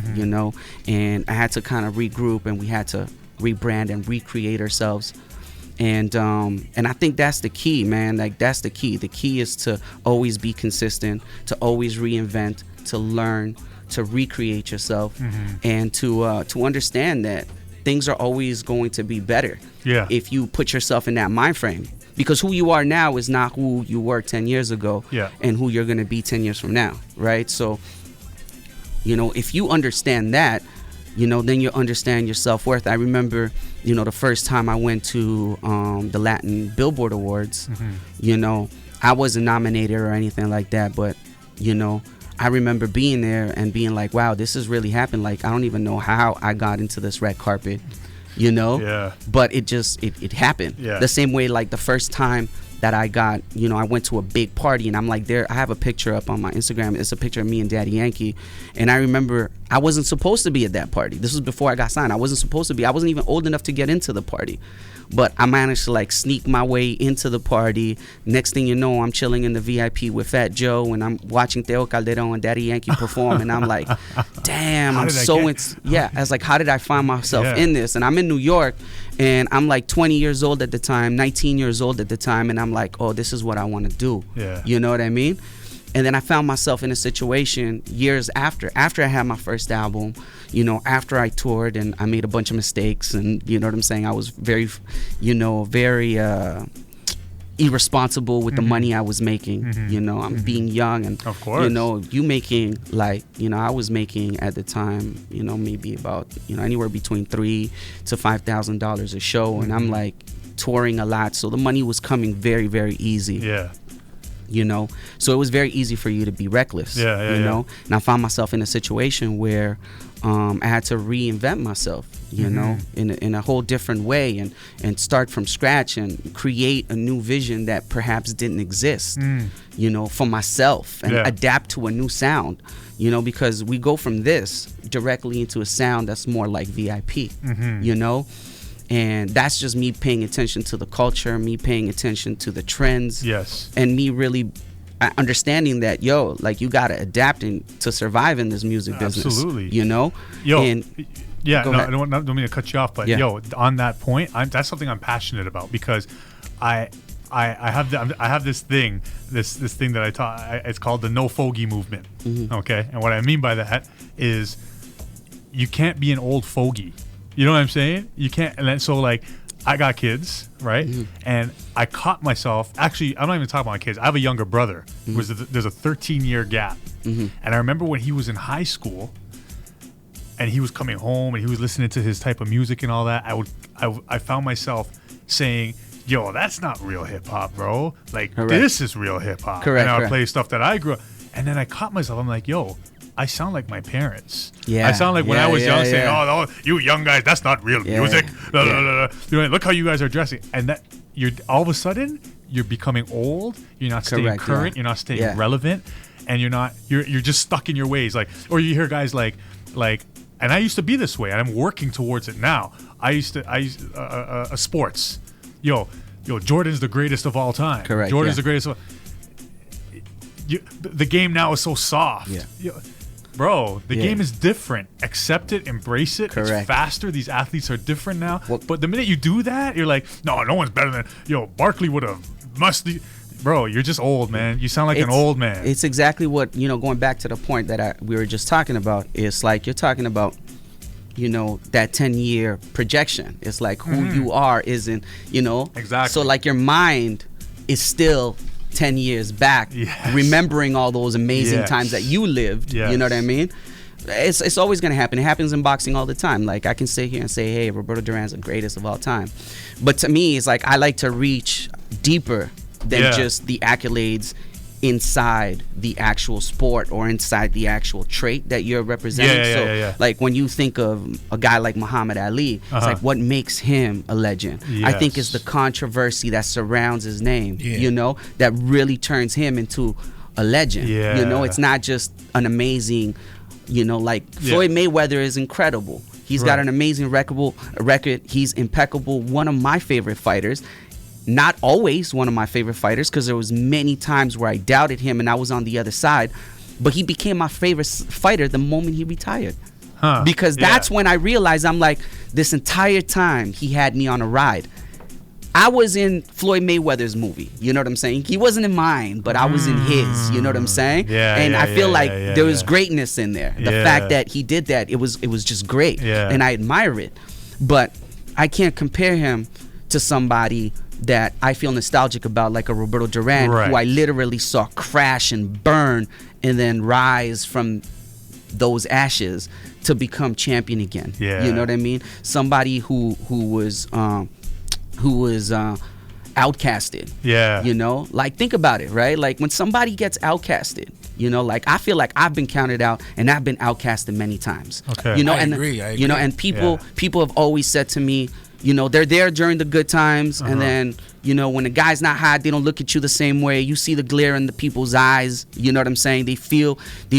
and I had to kind of regroup, and we had to rebrand and recreate ourselves. And I think that's the key, man. Like, that's the key. The key is to always be consistent, to always reinvent, to learn, to recreate yourself, and to understand that things are always going to be better if you put yourself in that mind frame. Because who you are now is not who you were 10 years ago, and who you're going to be 10 years from now, right? So, if you understand that, then you understand your self-worth. I remember, the first time I went to the Latin Billboard Awards, I wasn't nominated or anything like that, but, I remember being there and being like, wow, this has really happened. Like, I don't even know how I got into this red carpet, but it happened. The same way, like the first time that I got, I went to a big party, and I'm like, I have a picture up on my Instagram. It's a picture of me and Daddy Yankee. And I remember I wasn't supposed to be at that party. This was before I got signed. I wasn't supposed to be. I wasn't even old enough to get into the party. But I managed to like sneak my way into the party. Next thing you know, I'm chilling in the VIP with Fat Joe, and I'm watching Teo Calderon and Daddy Yankee perform, and I'm like, damn, I was like, how did I find myself in this? And I'm in New York, and I'm like 20 years old at the time, 19 years old at the time, and I'm like, oh, this is what I want to do. You know what I mean? And then I found myself in a situation years after I had my first album, after I toured and I made a bunch of mistakes, and you know what I'm saying, I was very irresponsible with the money I was making. I'm being young, and of course, you making like, I was making at the time, maybe about, anywhere between $3,000 to $5,000 a show, and I'm like touring a lot, so the money was coming very, very easy. So it was very easy for you to be reckless. And I found myself in a situation where I had to reinvent myself, in a whole different way, and start from scratch and create a new vision that perhaps didn't exist, for myself, and adapt to a new sound, because we go from this directly into a sound that's more like VIP, And that's just me paying attention to the culture, me paying attention to the trends. And me really understanding that, like, you got to adapt to survive in this music business. Absolutely. And I don't mean to cut you off, but on that point, that's something I'm passionate about, because I have this thing that I taught. It's called the no fogey movement. Okay. And what I mean by that is, you can't be an old fogey. You know what I'm saying? You can't. And then, so like, I got kids, right? And I caught myself. Actually, I'm not even talking about my kids. I have a younger brother. There's a 13-year gap, and I remember when he was in high school, and he was coming home and he was listening to his type of music and all that. I found myself saying, yo, that's not real hip hop, bro. Like, this is real hip hop. Correct. And I would play stuff that I grew up. And then I caught myself. I'm like, yo, I sound like my parents. Yeah. I sound like when I was young saying, oh, you young guys, that's not real music. Blah, blah, blah, blah. You know, look how you guys are dressing. And that you're all of a sudden, you're becoming old. You're not staying current. You're not staying relevant. And you're just stuck in your ways. Like, or you hear guys like, and I used to be this way, and I'm working towards it now. Sports. Yo, Jordan's the greatest of all time. Correct. Jordan's the greatest of the game now is so soft. Yeah. Bro, the game is different. Accept it, embrace it. Correct. It's faster. These athletes are different now. Well, but the minute you do that, you're like, no one's better than Barkley would have Bro, you're just old, man. You sound like an old man. It's exactly what, going back to the point that we were just talking about. It's like you're talking about, that 10-year projection. It's like who you are isn't, Exactly. So like your mind is still 10 years back, remembering all those amazing times that you lived. You know what I mean? It's always going to happen. It happens in boxing all the time. Like, I can sit here and say, hey, Roberto Duran's the greatest of all time. But to me, it's like I like to reach deeper than just the accolades inside the actual sport or inside the actual trait that you're representing. Like, when you think of a guy like Muhammad Ali, it's like, what makes him a legend? I think it's the controversy that surrounds his name, that really turns him into a legend. It's not just an amazing, Floyd Mayweather is incredible. He's got an amazing record. He's impeccable. One of my favorite fighters. Not always one of my favorite fighters, because there was many times where I doubted him and I was on the other side, but he became my favorite fighter the moment he retired. Because that's when I realized, I'm like, this entire time he had me on a ride. I was in Floyd Mayweather's movie, you know what I'm saying? He wasn't in mine, but I was in his, you know what I'm saying? I feel like there was greatness in there. The fact that he did that, it was just great, and I admire it. But I can't compare him to somebody that I feel nostalgic about, like a Roberto Duran, who I literally saw crash and burn and then rise from those ashes to become champion again. You know what I mean? Somebody who was outcasted. Like, think about it, right? Like, when somebody gets outcasted, like, I feel like I've been counted out and I've been outcasted many times. I agree. And people have always said to me, they're there during the good times, and then, when the guy's not hot, they don't look at you the same way. You see the glare in the people's eyes, you know what I'm saying? They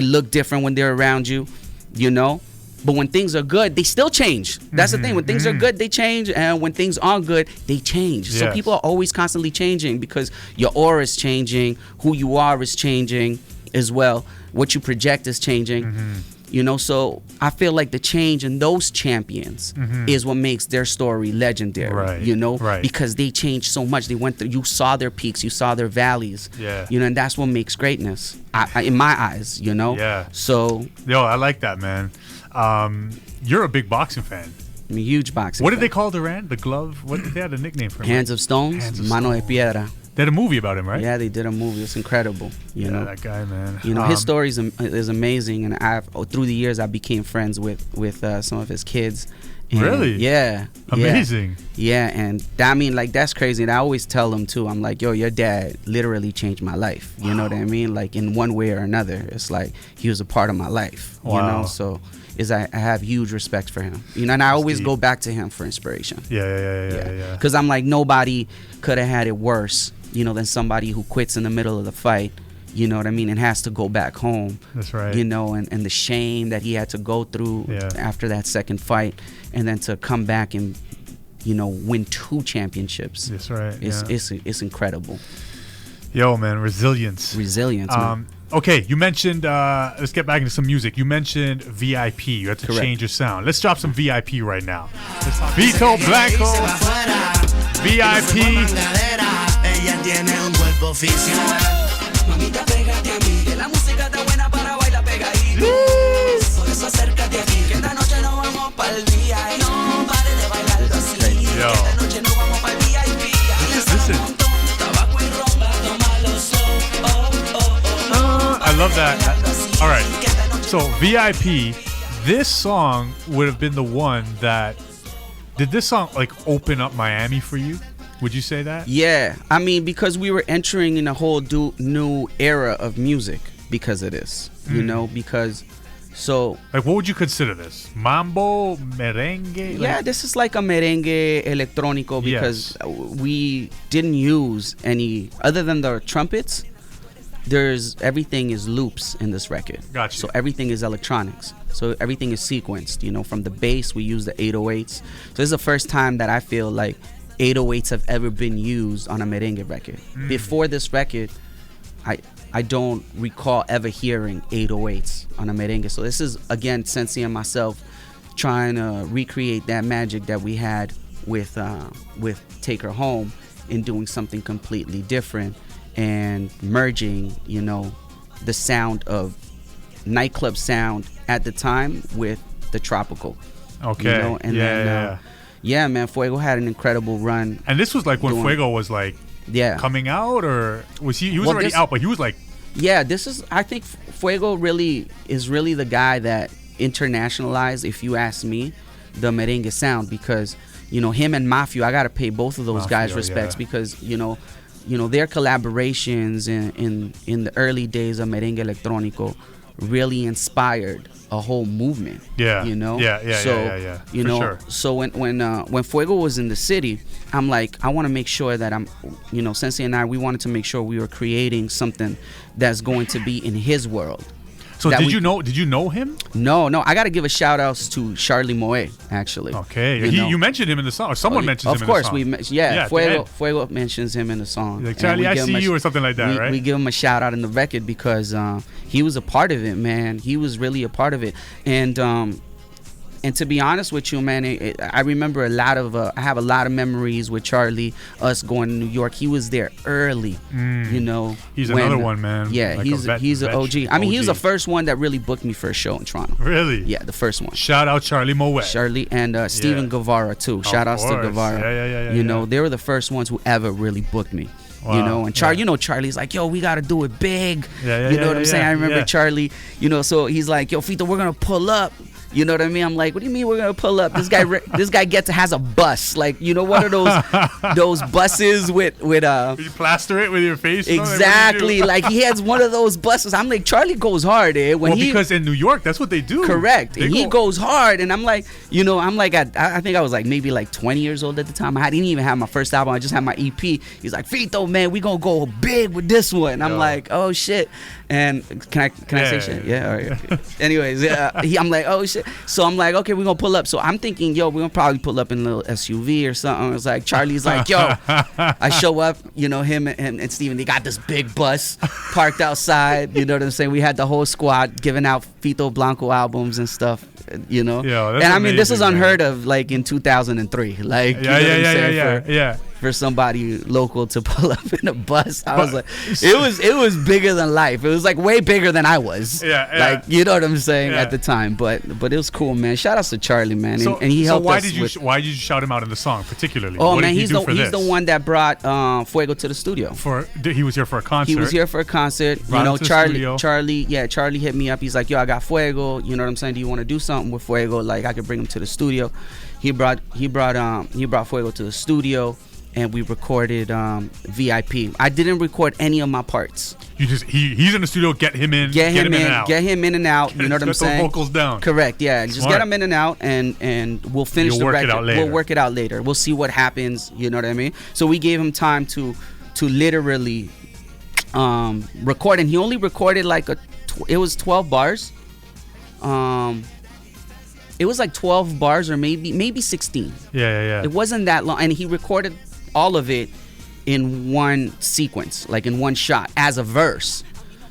look different when they're around you, But when things are good, they still change. That's the thing. When things are good, they change, and when things aren't good, they change. So people are always constantly changing, because your aura is changing, who you are is changing as well, what you project is changing. So I feel like the change in those champions is what makes their story legendary, because they changed so much. They went through, you saw their peaks, you saw their valleys, and that's what makes greatness, in my eyes, So, I like that, man. You're a big boxing fan. I'm a huge boxing What fan. did they call Duran? The glove? What did they have a nickname for him? Hands of Stones, Hands of Mano de Stone. Piedra. They had a movie about him, right? Yeah, they did a movie. It's incredible. You know that guy, man. His story is amazing, and through the years I became friends with some of his kids. And really? Yeah. Amazing. Yeah, and that's crazy. And I always tell them too. I'm like, yo, your dad literally changed my life. You know what I mean? Like, in one way or another, it's like he was a part of my life. Wow. So. I have huge respect for him, and I always go back to him for inspiration. Yeah. Because I'm like, nobody could have had it worse, than somebody who quits in the middle of the fight, you know what I mean, and has to go back home. That's right. And the shame that he had to go through after that second fight, and then to come back and, win 2 championships. That's right. It's incredible. Yo, man, resilience, man. Okay, you mentioned, let's get back into some music. You mentioned VIP. You had to change your sound. Let's drop some VIP right now. Fito Blanko, VIP. All right. So VIP, this song would have been the one that did this song like open up Miami for you? Would you say that? Yeah, I mean, because we were entering in a whole new era of music because of this, you know, because so like what would you consider this? Mambo, merengue? Yeah, this is like a merengue electrónico because we didn't use any other than the trumpets. Everything is loops in this record. Gotcha. So everything is electronics. So everything is sequenced, you know, from the bass we use the 808s. So this is the first time that I feel like 808s have ever been used on a merengue record. Before this record, I don't recall ever hearing 808s on a merengue. So this is, again, Sensei and myself trying to recreate that magic that we had with Take Her Home and doing something completely different and merging, you know, the sound of nightclub sound at the time with the tropical. Okay. You know? And yeah, man, Fuego had an incredible run. And this was like when Fuego was like coming out, or was he was already out, but he was like, yeah, this is, I think Fuego is really the guy that internationalized, if you ask me, the merengue sound, because, you know, him and Mafio, I got to pay both of those guys respects because, you know, their collaborations in the early days of merengue electrónico really inspired a whole movement. Yeah. You know? Yeah. You know, sure. So when Fuego was in the city, I'm like, I want to make sure that you know, Sensei and we wanted to make sure we were creating something that's going to be in his world. So did you know him? No. I got to give a shout out to Charlie Moe, actually. Okay. You mentioned him in the song, or someone mentions him in the song. Of course, Fuego mentions him in the song. Like, Charlie, I see you, or something like that, right? We give him a shout out in the record because he was a part of it, man. He was really a part of it. And to be honest with you, man, I remember I have a lot of memories with Charlie, us going to New York. He was there early, you know. He's another one, man. Yeah, like he's an OG. I mean, he was the first one that really booked me for a show in Toronto. Really? Yeah, the first one. Shout out Charlie Moet. Charlie and Steven Guevara, too. Shout outs to Guevara. Yeah. You know, they were the first ones who ever really booked me. Wow. You know, and you know, Charlie's like, yo, we got to do it big. You know what I'm saying? I remember Charlie, you know, so he's like, yo, Fito, we're going to pull up. You know what I mean? I'm like, what do you mean we're gonna pull up? This guy has a bus, like, you know, one of those buses with you plaster it with your face. Exactly, like he has one of those buses. I'm like, Charlie goes hard, because in New York, that's what they do. Correct, and he goes hard, and I'm like, you know, I think I was like maybe like 20 years old at the time. I didn't even have my first album. I just had my EP. He's like, Fito, man, we gonna go big with this one. And I'm like, oh shit. And can I say shit? Yeah. All right. Anyways, I'm like, oh shit. So I'm like, okay, we're gonna pull up. So I'm thinking, yo, we're gonna probably pull up in a little SUV or something. It's like Charlie's like, yo, I show up, you know, him and Steven, they got this big bus parked outside. You know what I'm saying? We had the whole squad giving out Fito Blanko albums and stuff. You know, and I mean, this is unheard of, like in 2003. Like, yeah. For somebody local to pull up in a bus, I was like, it was bigger than life. It was like way bigger than I was. Yeah. Like, you know what I'm saying, at the time. But it was cool, man. Shout outs to Charlie, man. And he helped us. Why did you shout him out in the song particularly? Oh, man, he's the one that brought Fuego to the studio. He was here for a concert. He was here for a concert. You know, Charlie hit me up. He's like, yo, I got Fuego. You know what I'm saying? Do you want to do something with Fuego? Like, I could bring him to the studio. He brought Fuego to the studio, and we recorded VIP. I didn't record any of my parts. He's in the studio. Get him in and out. You know what I'm saying? Get the vocals down. Correct. Yeah. Just get him in and out, and we'll finish the record. We'll work it out later. We'll see what happens. You know what I mean? So we gave him time to literally record, and he only recorded like it was 12 bars. It was like 12 bars or maybe 16. Yeah. It wasn't that long, and he recorded all of it in one sequence, like in one shot as a verse.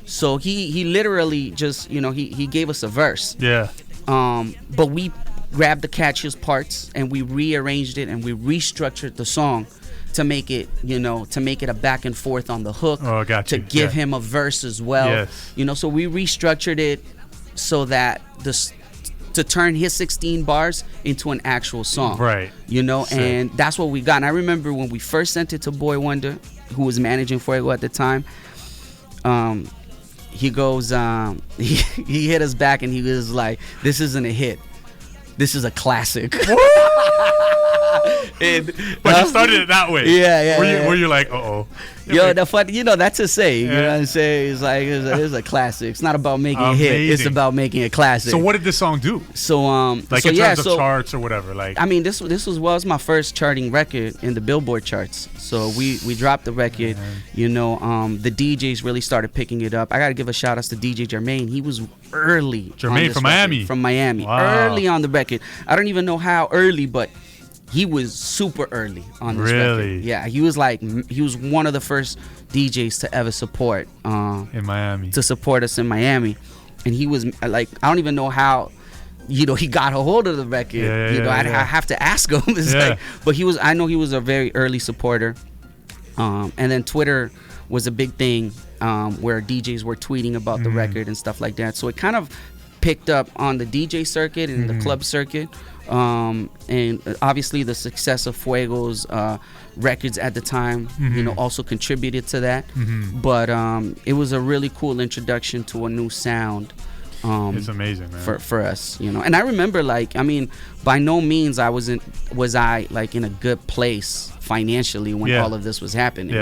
So he literally just, you know, he gave us a verse. Yeah. But we grabbed the catchiest parts and we rearranged it and we restructured the song to make it, you know, a back and forth on the hook. Oh, got you. To give him a verse as well. Yes. You know, so we restructured it so that to turn his 16 bars into an actual song. Right. You know, Sick. And that's what we got. And I remember when we first sent it to Boy Wonder, who was managing Fuego at the time, he goes, he hit us back and he was like, "This isn't a hit. This is a classic." But you started it that way. Yeah. Were you like, uh-oh? Yo, like, the fun, that's a say. You know what I'm saying? It's like it's a classic. It's not about making a hit. It's about making a classic. So what did this song do? So like in terms of charts or whatever. Like, I mean, this was my first charting record in the Billboard charts. So we dropped the record. You know, the DJs really started picking it up. I gotta give a shout out to DJ Jermaine. He was early. Jermaine from Miami. From Miami. Wow. Early on the record. I don't even know how early, but he was super early on this record. Yeah, he was one of the first DJs to ever support in Miami. To support us in Miami. And he was like, I don't even know how, he got a hold of the record. I have to ask him. But I know he was a very early supporter. And then Twitter was a big thing where DJs were tweeting about the record and stuff like that. So it kind of picked up on the DJ circuit and the club circuit. And obviously the success of Fuego's records at the time, also contributed to that. But it was a really cool introduction to a new sound. It's amazing, man. For us, And I remember, by no means was I like in a good place financially when all of this was happening.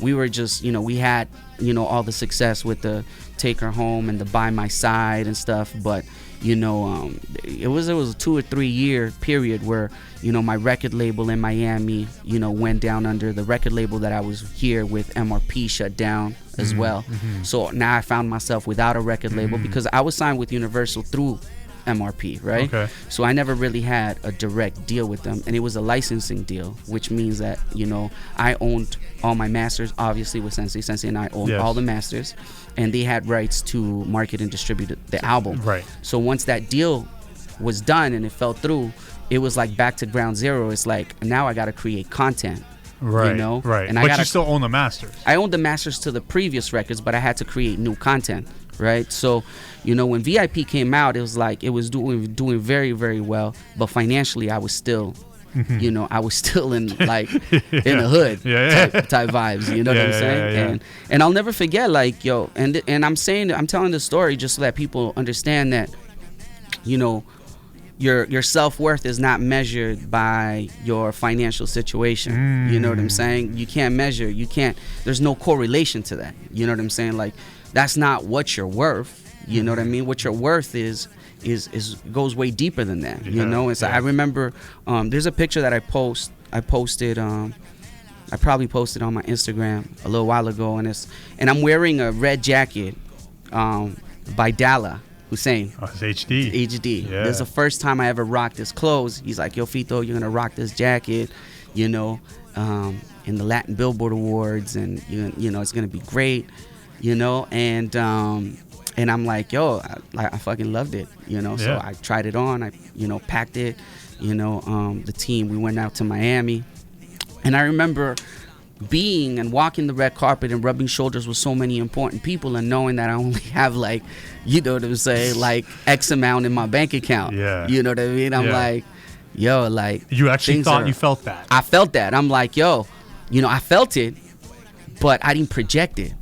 We were just, we had, all the success with the Take Her Home and the By My Side and stuff, but it was a 2 or 3 year period where my record label in Miami went down under the record label that I was here with. MRP shut down as well. So now I found myself without a record label because I was signed with Universal through MRP, right? Okay. So I never really had a direct deal with them, and it was a licensing deal, which means that I owned all my masters, obviously with Sensei and I owned all the masters, and they had rights to market and distribute the album. Right. So once that deal was done and it fell through, it was like back to ground zero. It's like now I got to create content. Right. Right. And but you still own the masters. I owned the masters to the previous records, but I had to create new content. Right. So, when VIP came out, it was like it was doing very, very well, but financially I was still I was still in in the hood type vibes, what I'm saying? And I'll never forget, and I'm telling the story just so that people understand that, your self-worth is not measured by your financial situation. You know what I'm saying? You can't measure, there's no correlation to that. You know what I'm saying? Like, that's not what you're worth. You know what I mean? What your worth is goes way deeper than that. And so I remember there's a picture that I posted I probably posted on my Instagram a little while ago, and I'm wearing a red jacket by Dalla Hussein. Oh, it's HD. HD. Yeah. This is the first time I ever rocked this clothes. He's like, "Yo, Fito, you're gonna rock this jacket, in the Latin Billboard Awards, and it's gonna be great." And I'm like, yo, I fucking loved it, So I tried it on, I packed it, the team, we went out to Miami, and I remember being and walking the red carpet and rubbing shoulders with so many important people and knowing that I only have X amount in my bank account. You know what I mean? I'm like, yo, you actually thought you felt that. I felt that. I'm like, yo, I felt it, but I didn't project it.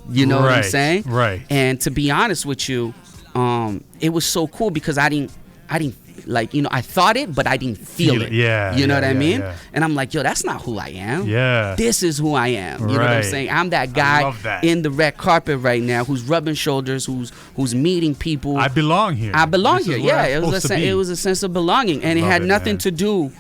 You know what I'm saying? Right. And to be honest with you, it was so cool because I didn't I thought it, but I didn't feel it. Yeah. You know what I mean? Yeah. And I'm like, yo, that's not who I am. Yeah. This is who I am. You know what I'm saying? I'm that guy in the red carpet right now who's rubbing shoulders, who's meeting people. I belong here. I belong here. Yeah. It was a sense of belonging, and it had nothing to do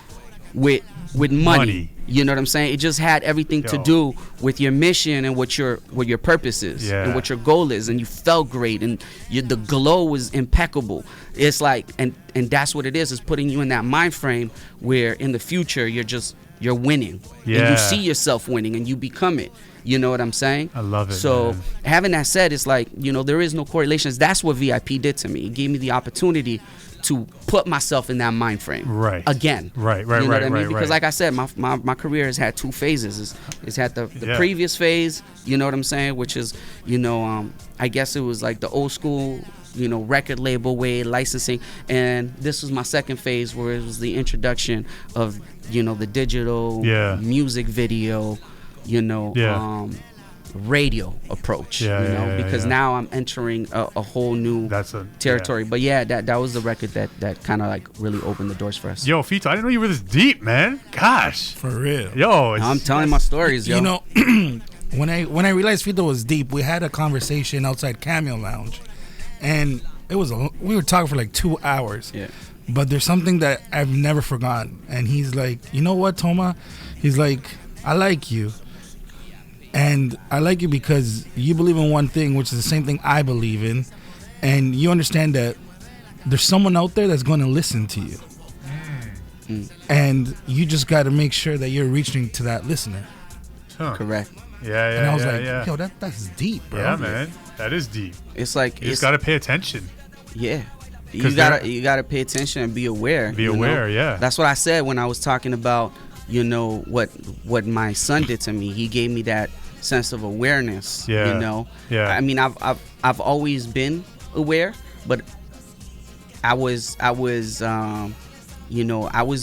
with money. You know what I'm saying? It just had everything to do with your mission and what your purpose is and what your goal is, and you felt great, and the glow was impeccable. It's like, and that's what it is putting you in that mind frame where in the future you're winning, and you see yourself winning, and you become it. You know what I'm saying? I love it. So man. Having that said, it's like, there is no correlations. That's what VIP did to me. It gave me the opportunity to put myself in that mind frame again. Right. You know what I mean? Because like I said, my career has had 2 phases. It's had the previous phase, you know what I'm saying, which is, I guess it was like the old school, record label way, licensing, and this was my second phase where it was the introduction of, the digital music video, radio approach, because now I'm entering a whole new territory. But that was the record that kind of like really opened the doors for us. Yo, Fito, I didn't know you were this deep, man. Gosh, for real. Yo, I'm telling my stories, yo. You know, when I realized Fito was deep, we had a conversation outside Cameo Lounge, and we were talking for like 2 hours. Yeah. But there's something that I've never forgotten, and he's like, you know what, Toma? He's like, I like you. And I like you because you believe in one thing, which is the same thing I believe in. And you understand that there's someone out there that's going to listen to you. And you just got to make sure that you're reaching to that listener. Correct. Yeah. And I was like, yo, that's deep, bro. Yeah, man. That is deep. It's like... You just got to pay attention. Yeah. You gotta pay attention and be aware. Yeah. That's what I said when I was talking about, what my son did to me. He gave me that sense of awareness. Yeah. I mean, I've always been aware, but I was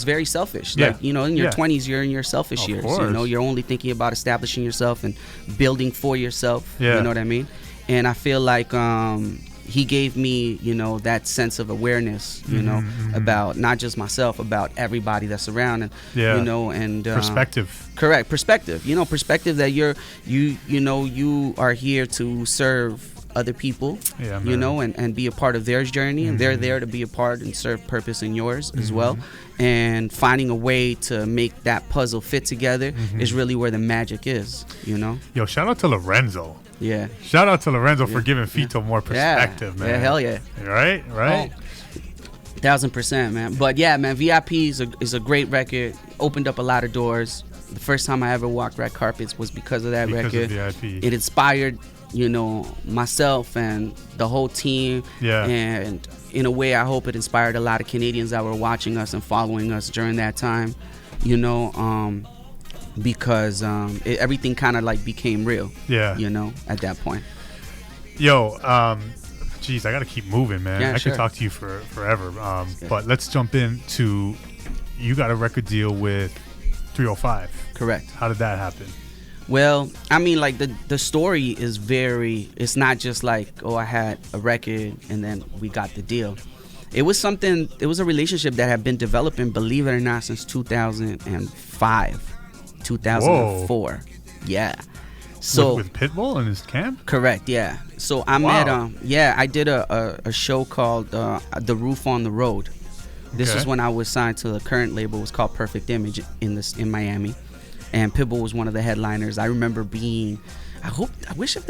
very selfish. Yeah. Like, in your 20s, you're in your selfish years. Course. You're only thinking about establishing yourself and building for yourself. Yeah. You know what I mean? And I feel like he gave me, that sense of awareness, about not just myself, about everybody that's around, and and perspective. Correct, perspective. Perspective that you are here to serve other people, and be a part of their journey, and they're there to be a part and serve purpose in yours as well. And finding a way to make that puzzle fit together is really where the magic is. Yo, shout out to Lorenzo. Yeah. Shout out to Lorenzo for giving Fito more perspective, man. Yeah, hell yeah. Right? 1000%, man. But yeah, man, VIP is a great record. Opened up a lot of doors. The first time I ever walked red carpets was because of that record. Of VIP. It inspired, myself and the whole team. Yeah. And in a way, I hope it inspired a lot of Canadians that were watching us and following us during that time. Because everything kind of like became real. Yeah. At that point. Yo, geez, I gotta keep moving, man. Yeah, I could talk to you forever. But let's jump into, you got a record deal with 305. Correct. How did that happen? Well, I mean, like the story is it's not just like, oh, I had a record and then we got the deal. It was a relationship that had been developing, believe it or not, since 2005. 2004. Whoa. Yeah. So with Pitbull and his camp? Correct, yeah. So I met I did a show called The Roof on the Road. This was when I was signed to the current label. It was called Perfect Image in Miami. And Pitbull was one of the headliners. I remember I hope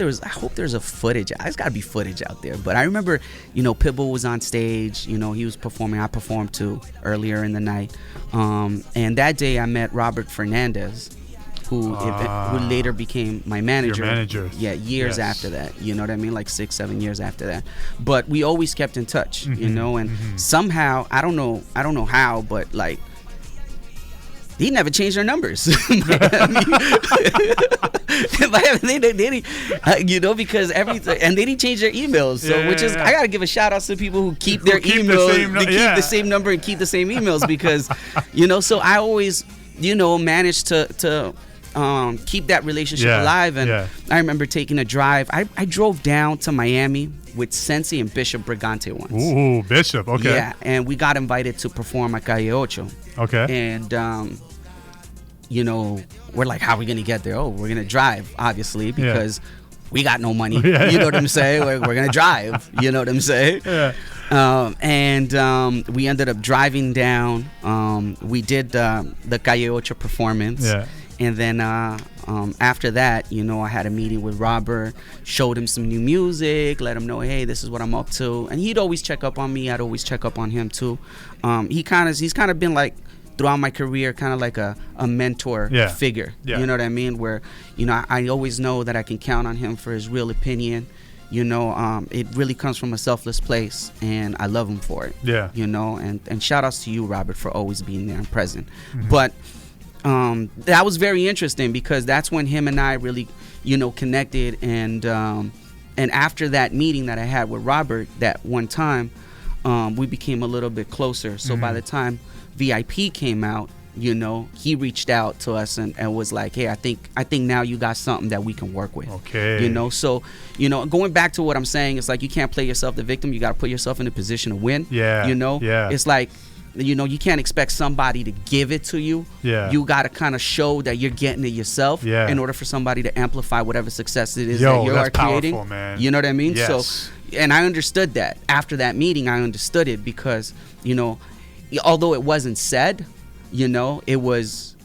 there's a footage. There's got to be footage out there. But I remember, Pitbull was on stage. He was performing. I performed too earlier in the night. And that day I met Robert Fernandez, who later became my manager. Your manager. Yeah, years after that. You know what I mean? Like 6-7 years after that. But we always kept in touch. And somehow I don't know how, but like, he never changed their numbers. Because everything, and they didn't change their emails. So, I gotta give a shout out to people who keep their emails, keep the same number and keep the same emails, because, so I always, managed to keep that relationship alive. And I remember taking a drive. I drove down to Miami with Sensei and Bishop Brigante once. Ooh, Bishop, okay. Yeah, and we got invited to perform at Calle Ocho. Okay. And, we're like, how are we going to get there? Oh, we're going to drive, obviously, because we got no money. You know what I'm saying? We're going to drive. You know what I'm saying? Yeah. And we ended up driving down. We did the Calle Ocho performance. Yeah. And then after that, I had a meeting with Robert, showed him some new music, let him know, hey, this is what I'm up to. And he'd always check up on me. I'd always check up on him too. He's kind of been like, throughout my career, kind of like a mentor figure. Yeah. You know what I mean? Where, I always know that I can count on him for his real opinion. It really comes from a selfless place, and I love him for it. Yeah. And shout outs to you, Robert, for always being there and present. But that was very interesting, because that's when him and I really, connected. And after that meeting that I had with Robert that one time, we became a little bit closer. So by the time VIP came out, you know, he reached out to us and was like, hey, I think now you got something that we can work with. Okay. You know, so, you know, going back to what I'm saying, it's like you can't play yourself the victim. You got to put yourself in a position to win. Yeah. You know? Yeah. It's like, you know, you can't expect somebody to give it to you. Yeah. You got to kind of show that you're getting it yourself in order for somebody to amplify whatever success it is that you are creating. Powerful, man. You know what I mean? Yes. So, and I understood that. After that meeting, I understood it because, you know, although it wasn't said, you know, it was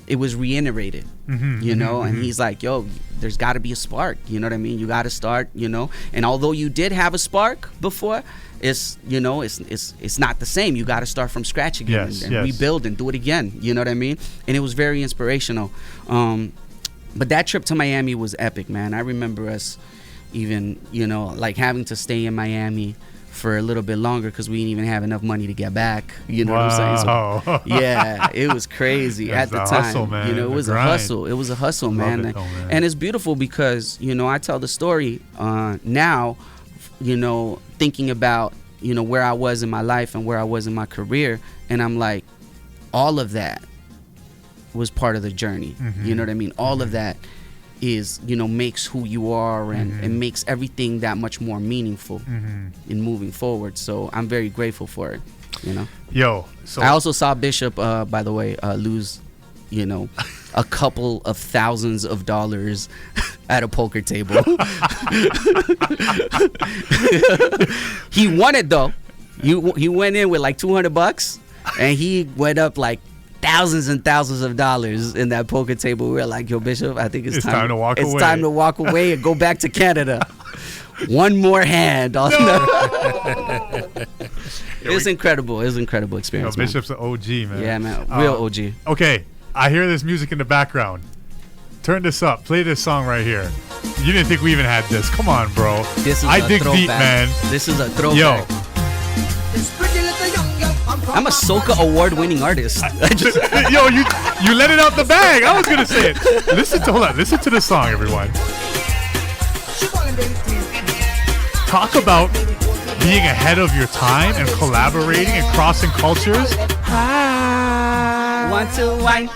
reiterated. You know, and he's like, yo, there's got to be a spark. You know what I mean? You got to start, you know. And although you did have a spark before, it's, you know, it's not the same. You got to start from scratch again and rebuild and do it again. You know what I mean? And it was very inspirational. But that trip to Miami was epic, man. I remember us even, you know, like having to stay in Miami for a little bit longer because we didn't even have enough money to get back. You know what I'm saying? So, yeah, it was crazy at the time. Hustle, man. You know, it was a hustle. It was a hustle, man. And it's beautiful because, you know, I tell the story now, you know, thinking about, you know, where I was in my life and where I was in my career. And I'm like, all of that was part of the journey. You know what I mean? All of that is, you know, makes who you are and makes everything that much more meaningful in moving forward. So I'm very grateful for it, you know. Yo, so I also saw Bishop, by the way, lose, you know, a couple of thousands of dollars at a poker table. He won it though. He went in with like $200 and he went up like thousands and thousands of dollars in that poker table. We were like, yo, Bishop, I think it's time to walk away. It's time to walk away and go back to Canada. One more hand. It was incredible. It was an incredible experience. Yo, Bishop's an OG, man. Yeah, man. Real OG. Okay, I hear this music in the background. Turn this up. Play this song right here. You didn't think we even had this. Come on, bro. This is I dig deep, man. This is a throwback. Yo. I'm a Soca award-winning artist. Yo, you let it out the bag. I was gonna say it. Listen to the song, everyone. Talk about being ahead of your time and collaborating and crossing cultures. 1, 2, wine.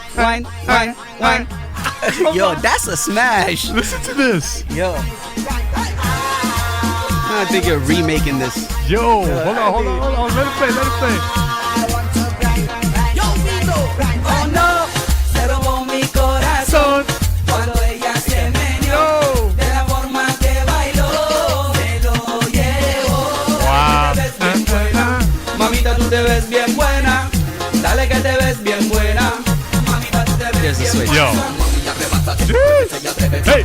Yo, that's a smash. Listen to this. Yo. I think you're remaking this. Yo, hold on. Let it play. Yo, Fito. Oh no, se robó mi corazón cuando ella se meneó de la forma que bailó, se lo llevó. Wow. Mamita, tú te ves bien buena. Dale que te ves bien buena. Mamita, tú te ves bien buena. Yo. Hey.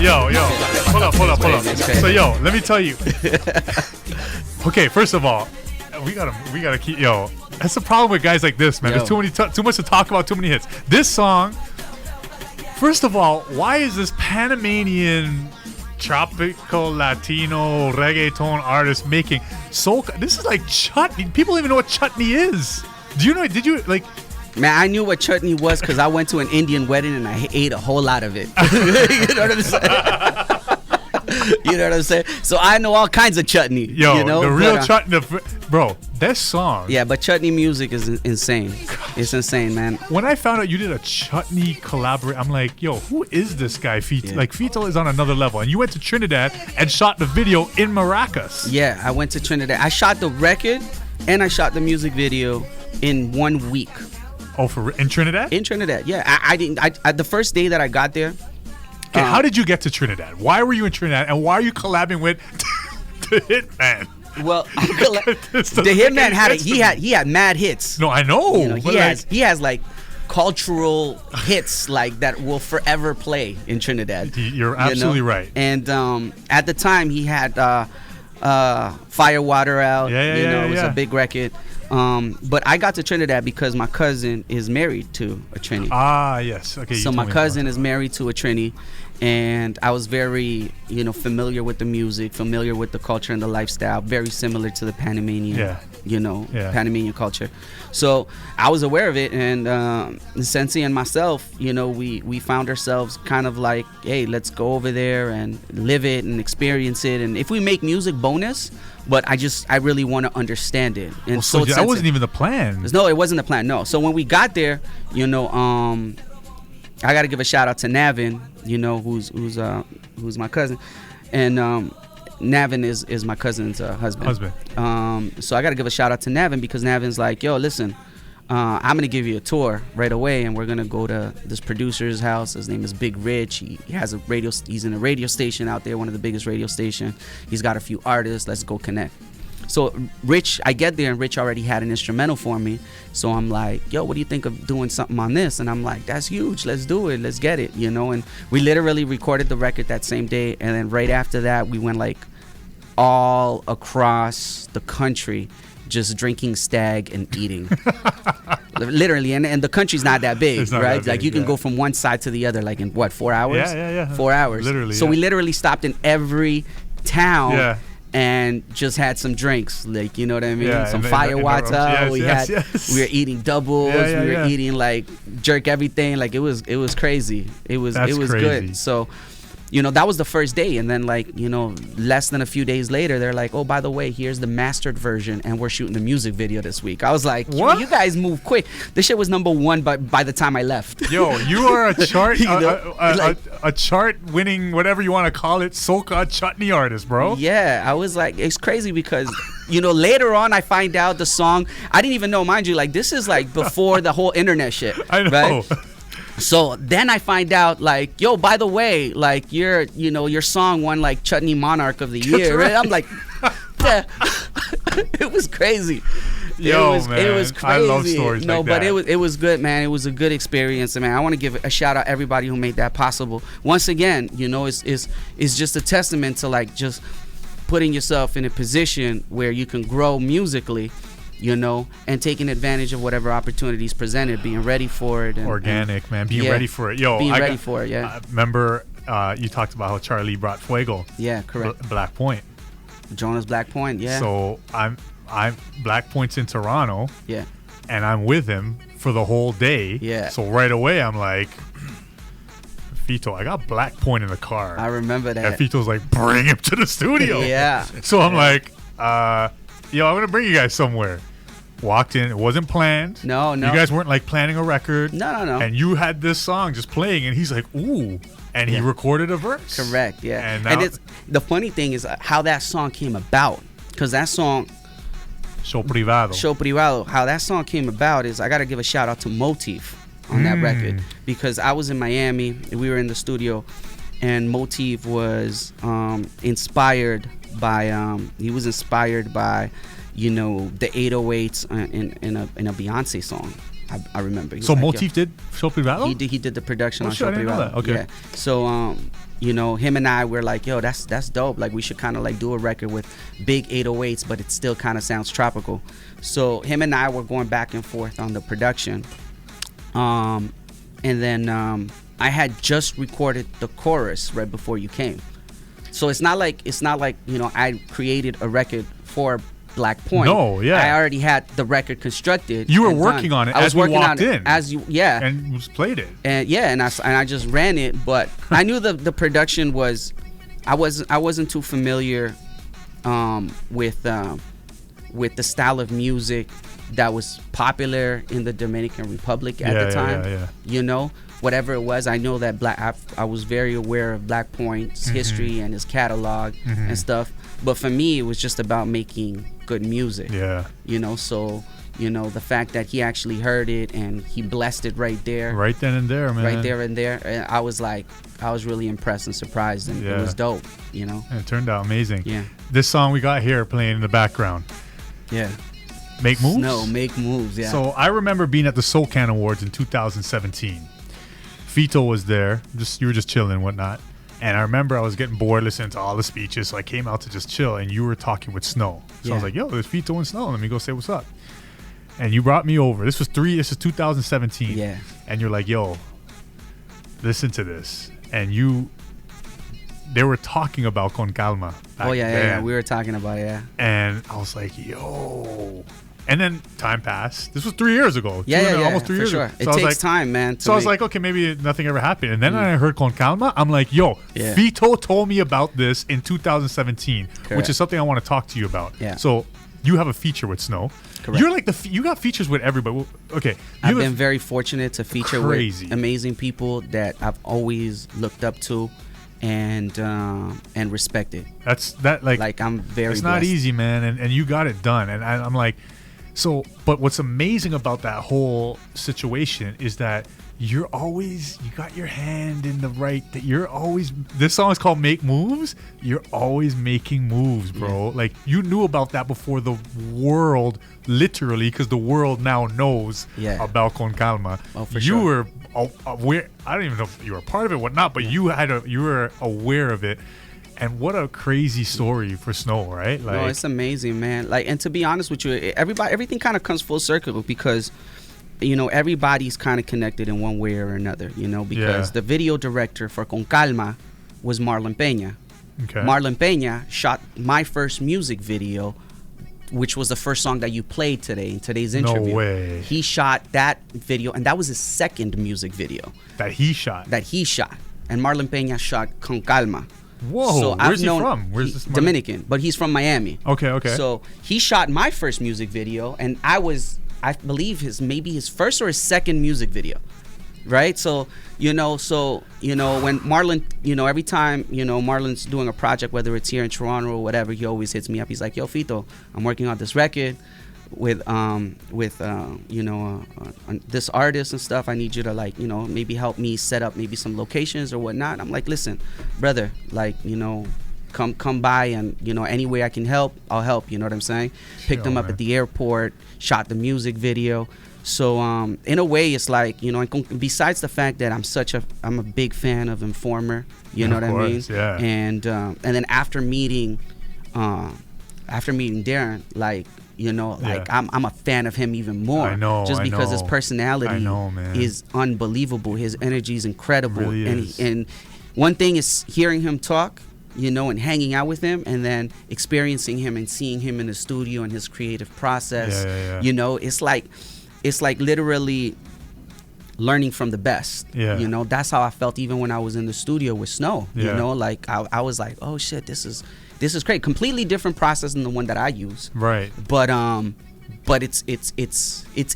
Yo. Hold up. So, yo, let me tell you. Okay, first of all, we gotta keep. Yo, that's the problem with guys like this, man. There's too much to talk about. Too many hits. This song. First of all, why is this Panamanian tropical Latino reggaeton artist making soca? This is like chutney. People don't even know what chutney is. Do you know? Did you like? Man, I knew what chutney was because I went to an Indian wedding and I ate a whole lot of it. You know what I'm saying? You know what I'm saying? So I know all kinds of chutney. Yo, you know? the real chutney, bro. That song. Yeah, but chutney music is insane. It's insane, man. When I found out you did a chutney collaboration, I'm like, yo, who is this guy? Fito? Yeah. Like, Fito is on another level. And you went to Trinidad and shot the video in Maracas. Yeah, I went to Trinidad. I shot the record and I shot the music video in 1 week. Oh, in Trinidad? In Trinidad, yeah. I didn't. The first day that I got there. Okay, how did you get to Trinidad? Why were you in Trinidad, and why are you collabing with the Hitman? Well, the Hitman had mad hits. No, I know. You know he has like cultural hits like that will forever play in Trinidad. You're absolutely right. And at the time he had Firewater out. It was a big record. But I got to Trinidad because my cousin is married to a Trini. Ah, yes. Okay. So my cousin is married to a Trini, and I was very, familiar with the music, familiar with the culture and the lifestyle, very similar to the Panamanian, Panamanian culture. So I was aware of it, and Sensei and myself, we found ourselves kind of like, hey, let's go over there and live it and experience it, and if we make music, bonus. But I really want to understand it. And so that wasn't even the plan. No, it wasn't the plan. No. So when we got there, I got to give a shout out to Navin, who's my cousin, and Navin is my cousin's husband. So I got to give a shout out to Navin, because Navin's like, yo, listen, I'm gonna give you a tour right away, and we're gonna go to this producer's house. His name is Big Rich. He has a radio. He's in a radio station out there, one of the biggest radio station. He's got a few artists. Let's go connect. So Rich, I get there, and Rich already had an instrumental for me. So I'm like, yo, what do you think of doing something on this? And I'm like, that's huge. Let's do it. Let's get it. And we literally recorded the record that same day. And then right after that, we went like all across the country, just drinking stag and eating. Literally. And the country's not that big, not right? That big, like you can go from one side to the other, like in what, 4 hours? Yeah. 4 hours. Literally. So we literally stopped in every town. Yeah. And just had some drinks, like, you know what I mean? Some fire water. Yes, we were eating doubles. We were eating like jerk everything. Like it was crazy. It was crazy. Good. So, that was the first day, and then less than a few days later, they're like, oh, by the way, here's the mastered version, and we're shooting the music video this week. I was like, what? You guys move quick. This shit was #1 by the time I left. Yo, you are a chart, a chart-winning, whatever you want to call it, soca chutney artist, bro. Yeah, I was like, it's crazy because, later on I find out the song. I didn't even know, mind you, like this is like before the whole internet shit. I know. Right? So then I find out, like, yo, by the way, like your song won like Chutney Monarch of the Year. Right? I'm like, it was crazy. Yo, man, it was crazy. I love stories like but that. it was good, man. It was a good experience, man. I want to give a shout out everybody who made that possible. Once again, it's just a testament to like just putting yourself in a position where you can grow musically. And taking advantage of whatever opportunities presented, being ready for it. Organic, man. Being ready for it. Yo, ready for it, yeah. Remember, you talked about how Charlie brought Fuego. Yeah, correct. Black Point. Jonas Black Point, yeah. So I'm Black Point's in Toronto. Yeah. And I'm with him for the whole day. Yeah. So right away, I'm like, Fito, I got Black Point in the car. I remember that. And Fito's like, bring him to the studio. Yeah. So I'm like, yo, I'm going to bring you guys somewhere. Walked in. It wasn't planned. No. You guys weren't like planning a record. No. And you had this song just playing, and he's like, ooh. And he recorded a verse. Correct, yeah. And it's, the funny thing is how that song came about. Because that song, Show Privado, how that song came about is I got to give a shout out to Motif on that record. Because I was in Miami, and we were in the studio, and Motif was inspired by, the 808s in a Beyonce song. I remember. So like, Motif did Show Privado? He did the production on Show Privado. I didn't know that. Okay. Yeah. So him and I were like, yo, that's dope. Like we should kind of like do a record with big 808s, but it still kind of sounds tropical. So him and I were going back and forth on the production. And then I had just recorded the chorus right before you came. So it's not like I created a record for Black Point. No, yeah. I already had the record constructed. You were working on it as we walked in. And just played it. And I just ran it, but I knew the production was. I wasn't too familiar with the style of music that was popular in the Dominican Republic at the time. Yeah. Whatever it was, I know that I was very aware of Black Point's history and his catalog and stuff. But for me, it was just about making good music. Yeah. So, the fact that he actually heard it and he blessed it right there. Right then and there, man. Right there and there. And I was really impressed and surprised, and it was dope, And it turned out amazing. Yeah. This song we got here playing in the background. Yeah. Make Moves? No, Make Moves, yeah. So I remember being at the SoCan Awards in 2017. Fito was there. You were just chilling and whatnot. And I remember I was getting bored listening to all the speeches, so I came out to just chill, and you were talking with Snow. So I was like, yo, there's Fito and Snow. Let me go say what's up. And you brought me over. This is 2017. Yeah. And you're like, yo, listen to this. And you they were talking about Con Calma. Oh yeah, we were talking about it. And I was like, yo. And then time passed. This was 3 years ago. Almost 3 years sure. ago. It takes time, man. So I was like, okay, maybe nothing ever happened. And then I heard Con Calma. I'm like, yo, Fito told me about this in 2017, which is something I want to talk to you about. Yeah. So you have a feature with Snow. Correct. You're like you got features with everybody. Okay. I've been very fortunate to feature with amazing people that I've always looked up to and respected. Like I'm very It's not blessed. easy, man. And you got it done. And I'm like, so, but what's amazing about that whole situation is that you got your hand in the right, that this song is called Make Moves. You're always making moves, bro. Like, you knew about that before the world, literally, because the world now knows about Con Calma. Oh, for you sure. were aware, I don't even know if you were a part of it, whatnot, but you were aware of it. And what a crazy story for Snow, right? Like, no, it's amazing, man. Like, and to be honest with you, everything kind of comes full circle because, everybody's kind of connected in one way or another, because the video director for Con Calma was Marlon Peña. Okay. Marlon Peña shot my first music video, which was the first song that you played today in today's interview. No way. He shot that video, and that was his second music video. That he shot. And Marlon Peña shot Con Calma. Whoa, so where's he from? Where's this Dominican, but he's from Miami. Okay. So he shot my first music video, and I believe maybe his first or his second music video, right? So when Marlon, every time Marlon's doing a project, whether it's here in Toronto or whatever, he always hits me up. He's like, "Yo, Fito, I'm working on this record with this artist and stuff. I need you to maybe help me set up maybe some locations or whatnot." I'm like, "Listen, brother, come by, and any way I can help, I'll help." You know what I'm saying? Picked him up at the airport, shot the music video. So in a way, it's like, besides the fact that I'm a big fan of Informer, you know what I mean? Yeah. And then after meeting Darren, I'm a fan of him even more. I know. Just because his personality is unbelievable. His energy is incredible. Really and one thing is hearing him talk, and hanging out with him, and then experiencing him and seeing him in the studio and his creative process. It's like literally learning from the best. That's how I felt even when I was in the studio with Snow. I was like, oh shit, this is great. Completely different process than the one that I use. Right. But it's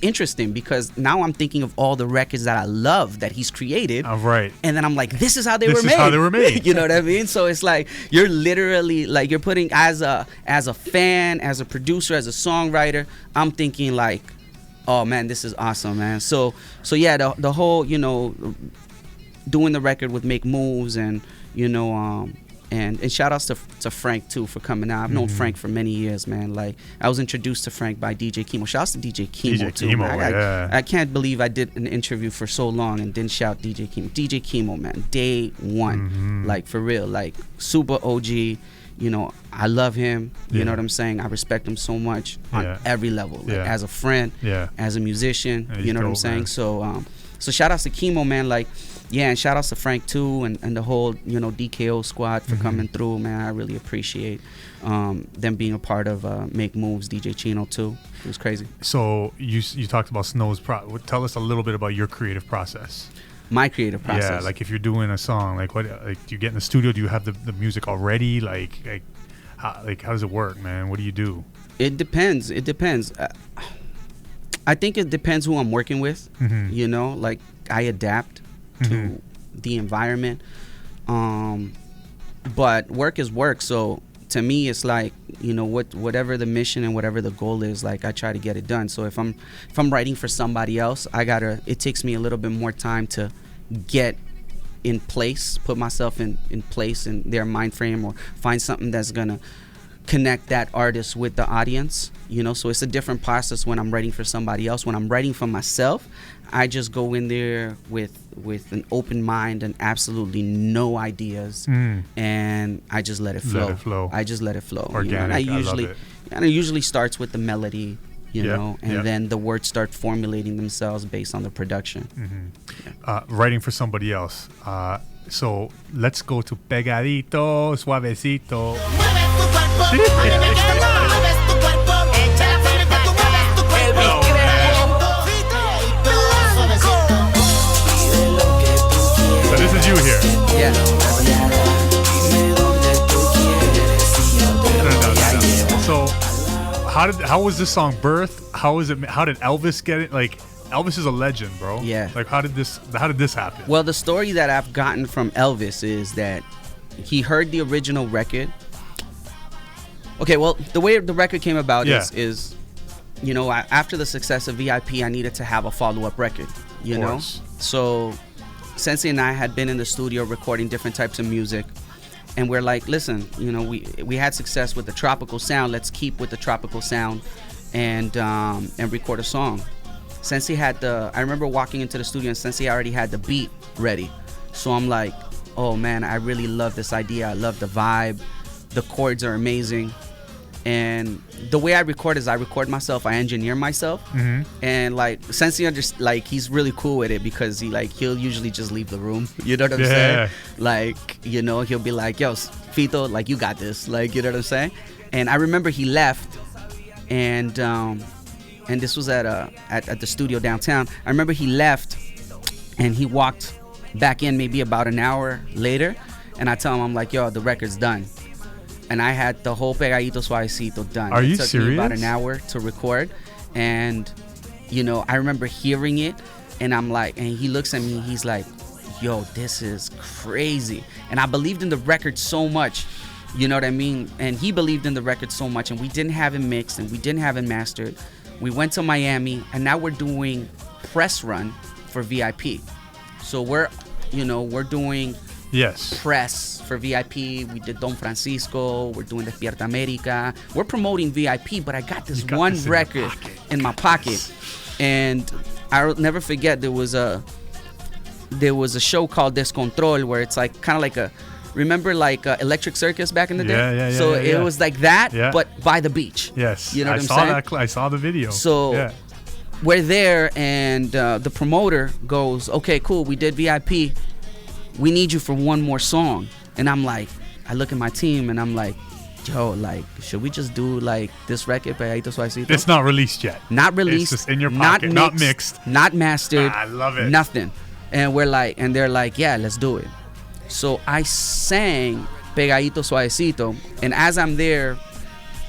interesting because now I'm thinking of all the records that I love that he's created. Right. And then I'm like, this is how they were made. You know what I mean? So it's like you're literally like you're putting as a fan, as a producer, as a songwriter, I'm thinking like, oh man, this is awesome, man. So yeah, the whole, doing the record with Make Moves and and shout outs to Frank too for coming out. I've known Frank for many years, man. Like, I was introduced to Frank by DJ Chemo. Shout outs to DJ Chemo too. I can't believe I did an interview for so long and didn't shout DJ Chemo. DJ Chemo, man, day one, like for real, like super OG. I love him. You know what I'm saying? I respect him so much on every level, like as a friend, as a musician. You know what I'm saying? Man. So shout outs to Chemo, man. Like, yeah, and shout outs to Frank too, and the whole DKO squad for coming through, man. I really appreciate them being a part of Make Moves. DJ Chino too. It was crazy. So you talked about Snow's tell us a little bit about your creative process. My creative process. Yeah, like if you're doing a song, like what, like do you get in the studio? Do you have the music already? Like how does it work, man? What do you do? It depends. I think it depends who I'm working with. Like I adapt to the environment. But work is work. So to me, it's like, whatever the mission and whatever the goal is, like I try to get it done. So if I'm writing for somebody else, it takes me a little bit more time to get in place, put myself in place in their mind frame, or find something that's gonna connect that artist with the audience. So it's a different process when I'm writing for somebody else. When I'm writing for myself, I just go in there with an open mind and absolutely no ideas, and I just let it flow. I just let it flow. Organic. It usually starts with the melody, and then the words start formulating themselves based on the production. Writing for somebody else. So let's go to Pegadito, Suavecito. So this is you here. Yeah. So how was this song birthed? How did Elvis get it? Like, Elvis is a legend, bro. Yeah. Like, how did this happen? Well, the story that I've gotten from Elvis is that he heard the original record. Okay, well, the way the record came about is, you know, after the success of VIP, I needed to have a follow-up record, you know? So Sensei and I had been in the studio recording different types of music, and we're like, listen, you know, we had success with the tropical sound. Let's keep with the tropical sound and record a song. Sensei had I remember walking into the studio and Sensei already had the beat ready. So I'm like, oh man, I really love this idea. I love the vibe. The chords are amazing. And the way I record is I record myself, I engineer myself. And like Sensei he's really cool with it because he'll usually just leave the room. You know what I'm saying? Like, you know, he'll be like, yo, Fito, like, you got this. Like, you know what I'm saying? And I remember he left and this was at the studio downtown. I remember he left and he walked back in maybe about an hour later, and I tell him, I'm like, yo, the record's done. And I had the whole Pegadito Suavecito done. Are you took serious? Me about an hour to record, and you know, I remember hearing it, and I'm like, and he looks at me, he's like, yo, this is crazy. And I believed in the record so much. You know what I mean? And he believed in the record so much, and we didn't have it mixed and we didn't have it mastered. We went to Miami, and now we're doing press run for VIP. So we're doing press for VIP. We did Don Francisco. We're doing Despierta America. We're promoting VIP, but I got this one record in my pocket, and I'll never forget. There was a show called Descontrol where it's like kind of like remember like Electric Circus back in the day? So it was like that, but by the beach. Yes. You know what I'm saying? I saw the video. So we're there, and the promoter goes, okay, cool, we did VIP. We need you for one more song. And I'm like, I look at my team, and I'm like, yo, like, should we just do like this record, Pegadito Suavecito? It's not released yet. Not released. It's just in your pocket, not mixed. Not mastered. I love it. Nothing. And we're like, and they're like, yeah, let's do it. So I sang Pegadito Suavecito, and as I'm there,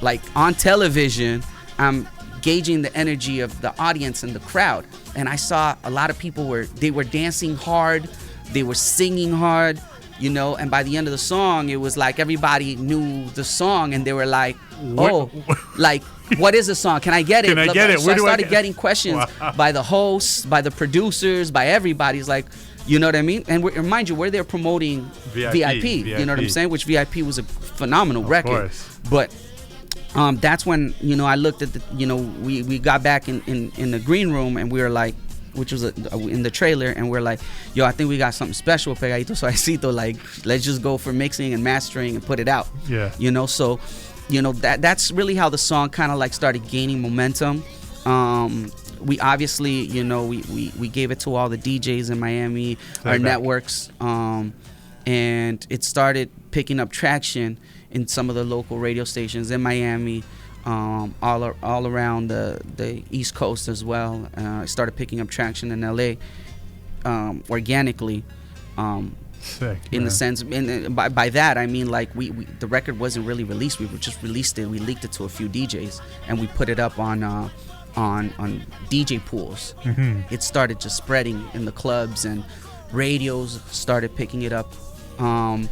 like on television, I'm gauging the energy of the audience and the crowd, and I saw a lot of people were dancing hard, they were singing hard, you know, and by the end of the song, it was like everybody knew the song, and they were like, oh, like, what is the song? Can I get it? Can I get it? So I started getting questions by the hosts, by the producers, by everybody. It's like, you know what I mean? And mind you, we're there promoting VIP. You know what I'm saying? Which VIP was a phenomenal record. But that's when, you know, I looked at we got back in the green room, and we were like, which was in the trailer, and we're like, yo, I think we got something special with Pegadito Suavecito. Like, let's just go for mixing and mastering and put it out. Yeah. You know, so, you know, that's really how the song kind of like started gaining momentum. We obviously, you know, we gave it to all the DJs in Miami, our networks, and it started picking up traction in some of the local radio stations in Miami, all around the East Coast as well. It started picking up traction in LA organically. Sick, in the sense, and by that I mean like we the record wasn't really released. We just released it. We leaked it to a few DJs, and we put it up on DJ pools. It started just spreading in the clubs, and radios started picking it up. And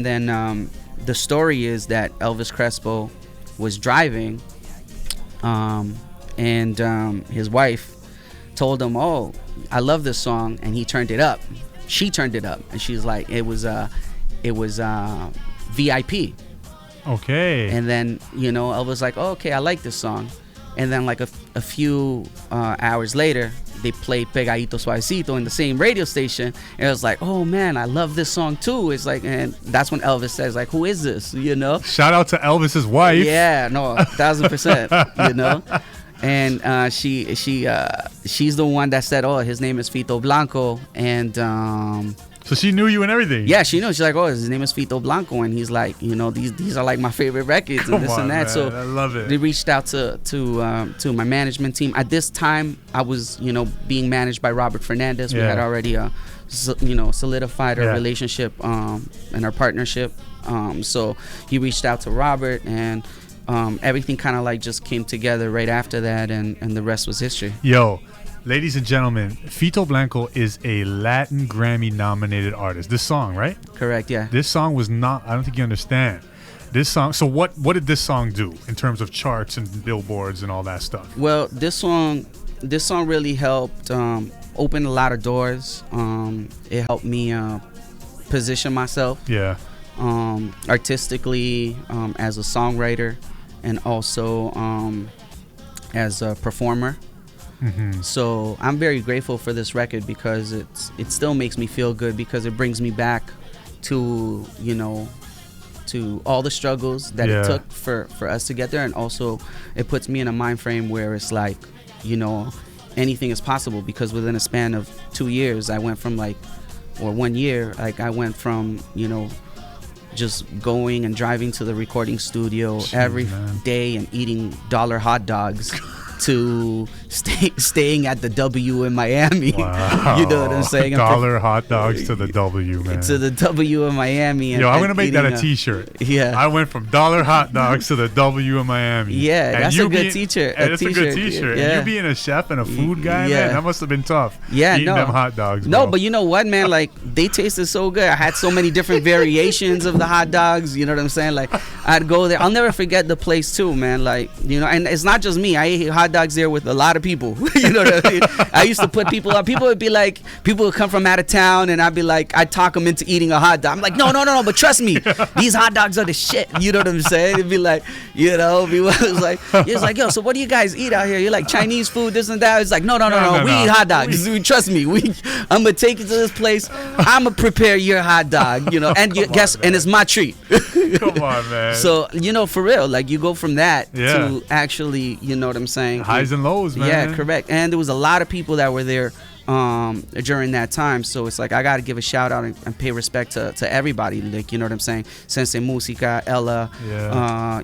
then the story is that Elvis Crespo was driving, and his wife told him, "Oh, I love this song," and he turned it up. She turned it up, and she's like, "It was VIP." Okay. And then, you know, Elvis like, "Oh, okay, I like this song." And then like a few hours later, they played Pegadito Suavecito in the same radio station, and it was like, oh man, I love this song too. It's like, and that's when Elvis says like, who is this? You know? Shout out to Elvis's wife. Yeah, no, 1000%. You know? And she's the one that said, oh, his name is Fito Blanko, and So she knew you and everything. Yeah, she knows. She's like, oh, his name is Fito Blanko, and he's like, you know, these are like my favorite records and this and that. Man, so I love it. They reached out to my management team. At this time, I was, you know, being managed by Robert Fernandez. We had already, you know, solidified our relationship and our partnership. So he reached out to Robert, and everything kind of like just came together right after that, and the rest was history. Yo. Ladies and gentlemen, Fito Blanko is a Latin Grammy nominated artist. This song, right? Correct, yeah. This song was not, I don't think you understand. This song, so what did this song do in terms of charts and billboards and all that stuff? Well, this song really helped open a lot of doors. It helped me position myself artistically as a songwriter and also as a performer. Mm-hmm. So I'm very grateful for this record because it still makes me feel good because it brings me back to, you know, to all the struggles that it took for us to get there, and also it puts me in a mind frame where it's like, you know, anything is possible, because within a span of 2 years I went from 1 year, like I went from, you know, just going and driving to the recording studio every day and eating dollar hot dogs to staying at the W in Miami. Wow. You know what I'm saying? Dollar hot dogs to the W, man. To the W in Miami. Yo, I'm gonna make that a T-shirt. Yeah. I went from dollar hot dogs to the W in Miami. Yeah, and that's a good T-shirt. That's a good T-shirt. Yeah. And you being a chef and a food guy, man, that must have been tough. Yeah, eating them hot dogs. No, bro. but you know what, man? Like, they tasted so good. I had so many different variations of the hot dogs. You know what I'm saying? Like, I'd go there. I'll never forget the place too, man. Like, you know, and it's not just me. I ate hot dogs there with a lot of people. You know what I mean? I used to put people up. People would be like, people would come from out of town, and I'd be like, I'd talk them into eating a hot dog. I'm like, no, but trust me, these hot dogs are the shit. You know what I'm saying? It'd be like, you know, it was like, yo, so what do you guys eat out here? You're like Chinese food, this and that. It's like, no, we eat hot dogs. Trust me, I'm gonna take you to this place. I'm gonna prepare your hot dog, you know, and and it's my treat. Come on, man. So, you know, for real, like, you go from that to actually, you know what I'm saying? Highs and lows, man. Yeah, correct. And there was a lot of people that were there during that time, so it's like I gotta give a shout out and pay respect to everybody, like, you know what I'm saying, Sensei Musica, Ella,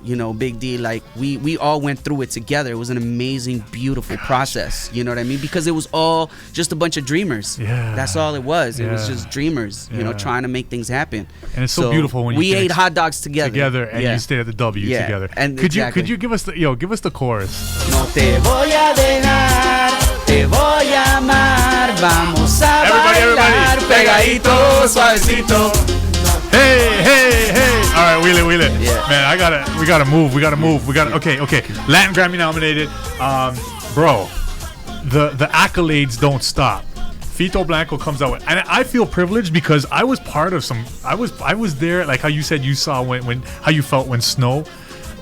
you know, Big D, like we all went through it together. It was an amazing, beautiful process, you know what I mean, because it was all just a bunch of dreamers. That's all it was. It was just dreamers, you know, trying to make things happen. And it's so beautiful when we ate hot dogs together and you stayed at the W together. And could you give us the chorus? No te voy a dejar, te voy a amar. Vamos a bailar pegadito, suavecito. Hey. All right, wheel it. Yeah. Man, we gotta move. Okay. Latin Grammy nominated. Bro, the accolades don't stop. Fito Blanko comes out with, and I feel privileged because I was part of I was there, like how you said you saw how you felt when Snow,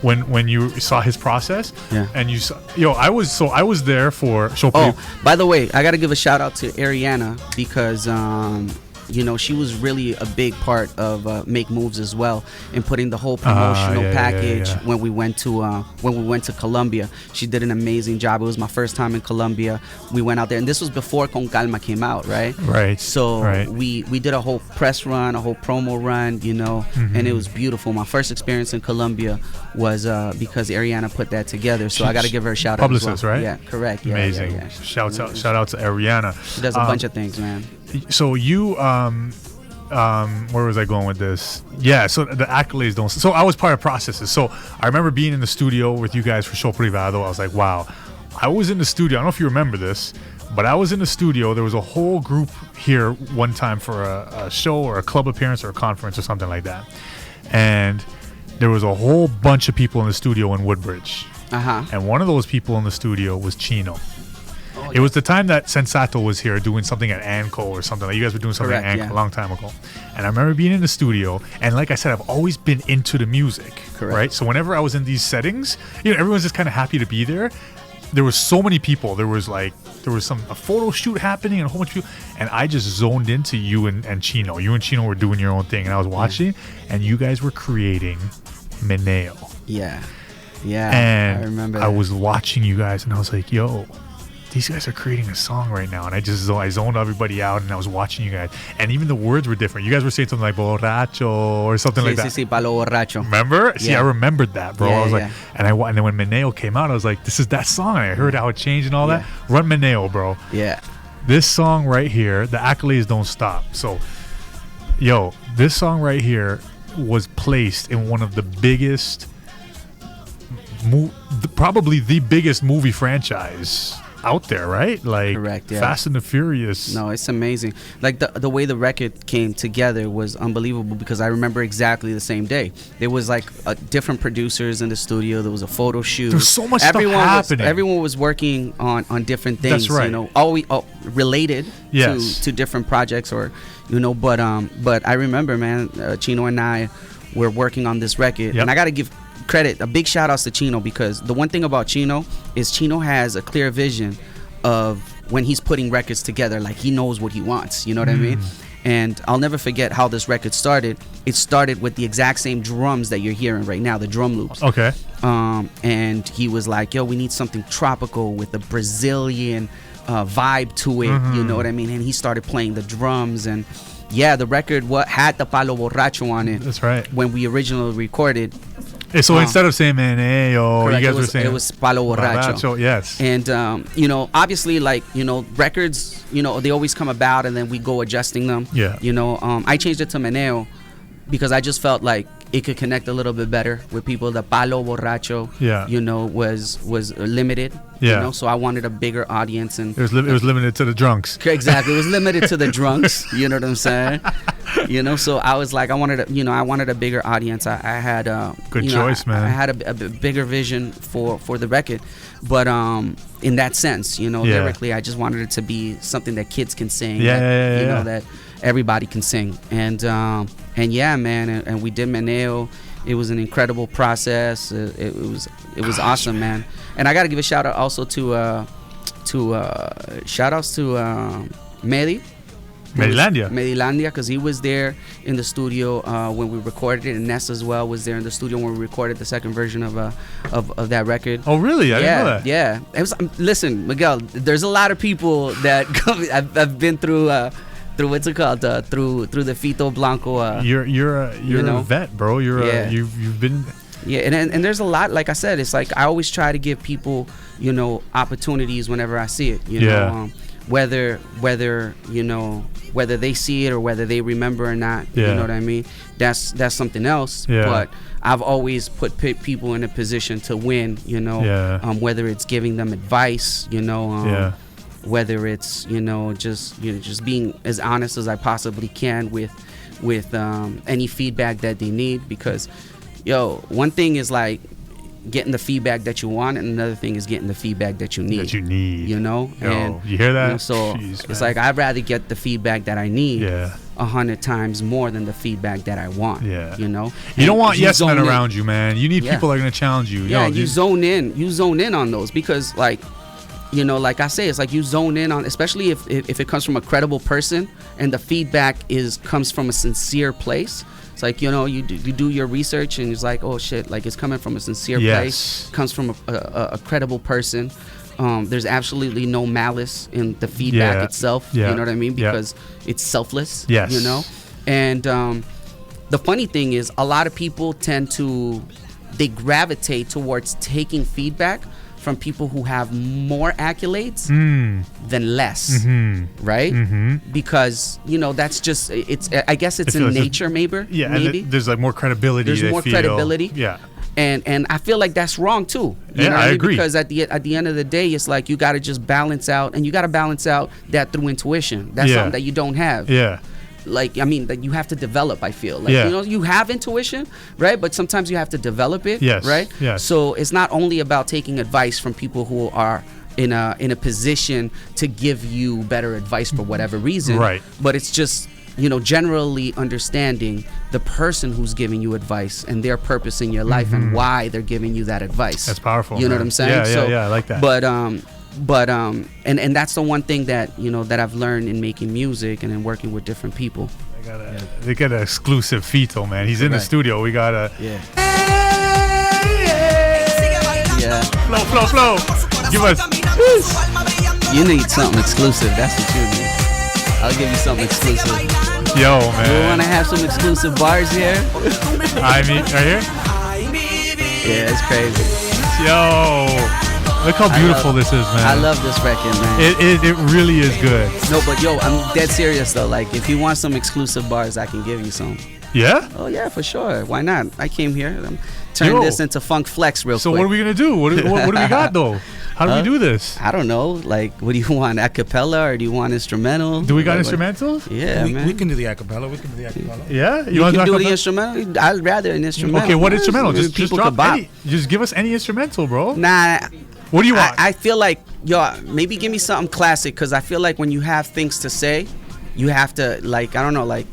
when you saw his process, and you saw, I was there for show. Oh, by the way, I got to give a shout out to Ariana because you know, she was really a big part of Make Moves as well in putting the whole promotional package when we went to Colombia. She did an amazing job. It was my first time in Colombia. We went out there, and this was before Con Calma came out, right? Right. So we did a whole press run, a whole promo run, you know, and it was beautiful. My first experience in Colombia was because Ariana put that together. So I got to give her a shout out. Publicist, well. right? Yeah, correct. Yeah, amazing. Yeah. Shout out to Ariana. She does a bunch of things, man. So you where was I going with this? Yeah, so the accolades don't. So I was part of processes. So I remember being in the studio with you guys for Show Privado. I was like, wow. I was in the studio. I don't know if you remember this, but I was in the studio. There was a whole group here one time for a show or a club appearance or a conference or something like that. And there was a whole bunch of people in the studio in Woodbridge. And one of those people in the studio was Chino. It was the time that Sensato was here doing something at Anco or something. Like you guys were doing something at Anco a long time ago. And I remember being in the studio, and like I said, I've always been into the music, right? So whenever I was in these settings, you know, everyone's just kind of happy to be there. There were so many people. There was a photo shoot happening and a whole bunch of people, and I just zoned into you and Chino. You and Chino were doing your own thing, and I was watching, and you guys were creating Meneo. Yeah, and I remember I was watching you guys, and I was like, yo, these guys are creating a song right now, and I zoned everybody out, and I was watching you guys, and even the words were different. You guys were saying something like borracho or something like that. Sí, palo borracho. Remember? See, I remembered that, bro. Yeah, I was like, and then when Meneo came out, I was like, this is that song. And I heard how it changed and all that. Run Meneo, bro. Yeah. This song right here, the accolades don't stop. So, yo, this song right here was placed in one of the biggest, probably the biggest movie franchise out there, right? Like, correct, yeah. Fast and the Furious. No, it's amazing. Like the way the record came together was unbelievable, because I remember exactly the same day. There was like different producers in the studio. There was a photo shoot. There's so much stuff happening. Everyone was working on different things. That's right. You know, all related to different projects, or But I remember, man, Chino and I were working on this record, and I got to give credit, a big shout outs to Chino, because the one thing about Chino is Chino has a clear vision of when he's putting records together. Like, he knows what he wants, you know what I mean? And I'll never forget how this record started. It started with the exact same drums that you're hearing right now, the drum loops. Okay. And he was like, yo, we need something tropical with a Brazilian vibe to it, you know what I mean? And he started playing the drums, and the record had the Palo Borracho on it. That's right. When we originally recorded. So instead of saying Meneo, you guys were saying it was Palo Borracho. Yes. And obviously, like, records, they always come about, and then we go adjusting them. Yeah. I changed it to Meneo because I just felt like it could connect a little bit better with people. The Palo Borracho, was limited. Yeah. So I wanted a bigger audience, and it was limited to the drunks. Exactly, it was limited to the drunks. You know what I'm saying? So I was like, I wanted a bigger audience. I had good choice, man. I had a bigger vision for the record, but in that sense, lyrically, I just wanted it to be something that kids can sing. That everybody can sing, and man, and we did Meneo. It was an incredible process. It was awesome, man. And I got to give a shout out also to shout outs to Medilandia, because he was there in the studio when we recorded it, and Ness as well was there in the studio when we recorded the second version of that record. Oh, really? I didn't know that. Yeah. It was, listen, Miguel, there's a lot of people that I've been through what's it called? Through the Fito Blanko. You're a vet, bro. You've been. Yeah, and there's a lot. Like I said, it's like I always try to give people, opportunities whenever I see it. You know, whether they see it or whether they remember or not. You know what I mean? That's something else. Yeah. But I've always put people in a position to win. Whether it's giving them advice. Whether it's just being as honest as I possibly can with any feedback that they need, because one thing is like getting the feedback that you want, and another thing is getting the feedback that you need. And you hear that? So jeez, it's like I'd rather get the feedback that I need 100 times more than the feedback that I want. You don't want yes men around you, man. You need people that are gonna challenge you. You zone in on those, because like like I say, it's like you zone in on, especially if it comes from a credible person and the feedback comes from a sincere place. It's like, you do your research, and it's like, oh shit, like it's coming from a sincere place, comes from a credible person. There's absolutely no malice in the feedback itself. You know what I mean? Because it's selfless. And the funny thing is, a lot of people they gravitate towards taking feedback from people who have more accolades than less, right? Because that's just I guess it's in nature, maybe. And there's like more credibility. There's more credibility. And I feel like that's wrong too. You know what I mean? Because at the end of the day, it's like you got to just balance out, and you got to balance out that through intuition. That's something that you don't have. Like, I mean, that you have to develop, I feel. Like, you have intuition, right? But sometimes you have to develop it, right? So it's not only about taking advice from people who are in a position to give you better advice for whatever reason, right? But it's just, generally understanding the person who's giving you advice and their purpose in your life and why they're giving you that advice. That's powerful. You know what I'm saying? I like that. But and that's the one thing that that I've learned in making music and in working with different people. They got an exclusive Fito, man. He's in the studio. We gotta flow. Give us You need something exclusive. That's what you need. I'll give you something exclusive. Yo, You man. want to have some exclusive bars here? I mean, right here. Yeah, it's crazy. Yo, look how beautiful this is, man. I love this record, man. It really is good. No, but yo, I'm dead serious though. Like, if you want some exclusive bars, I can give you some. Yeah. Oh yeah, for sure. Why not? I came here. I'm turning this into Funk Flex real So quick. what are we gonna do? What do we got though? How do we do this? I don't know. Like, what do you want? A cappella or do you want instrumental? Do we got Like, instrumentals? Yeah, man. We can do the acapella. We can do the acapella. Yeah. You want can to do the instrumental. I'd rather an instrumental. Okay, what man. instrumental? So Just people drop could bop. any. Just give us any instrumental, bro. Nah. What do you want? I feel like, yo, maybe give me something classic, because I feel like when you have things to say, you have to, like, I don't know, like,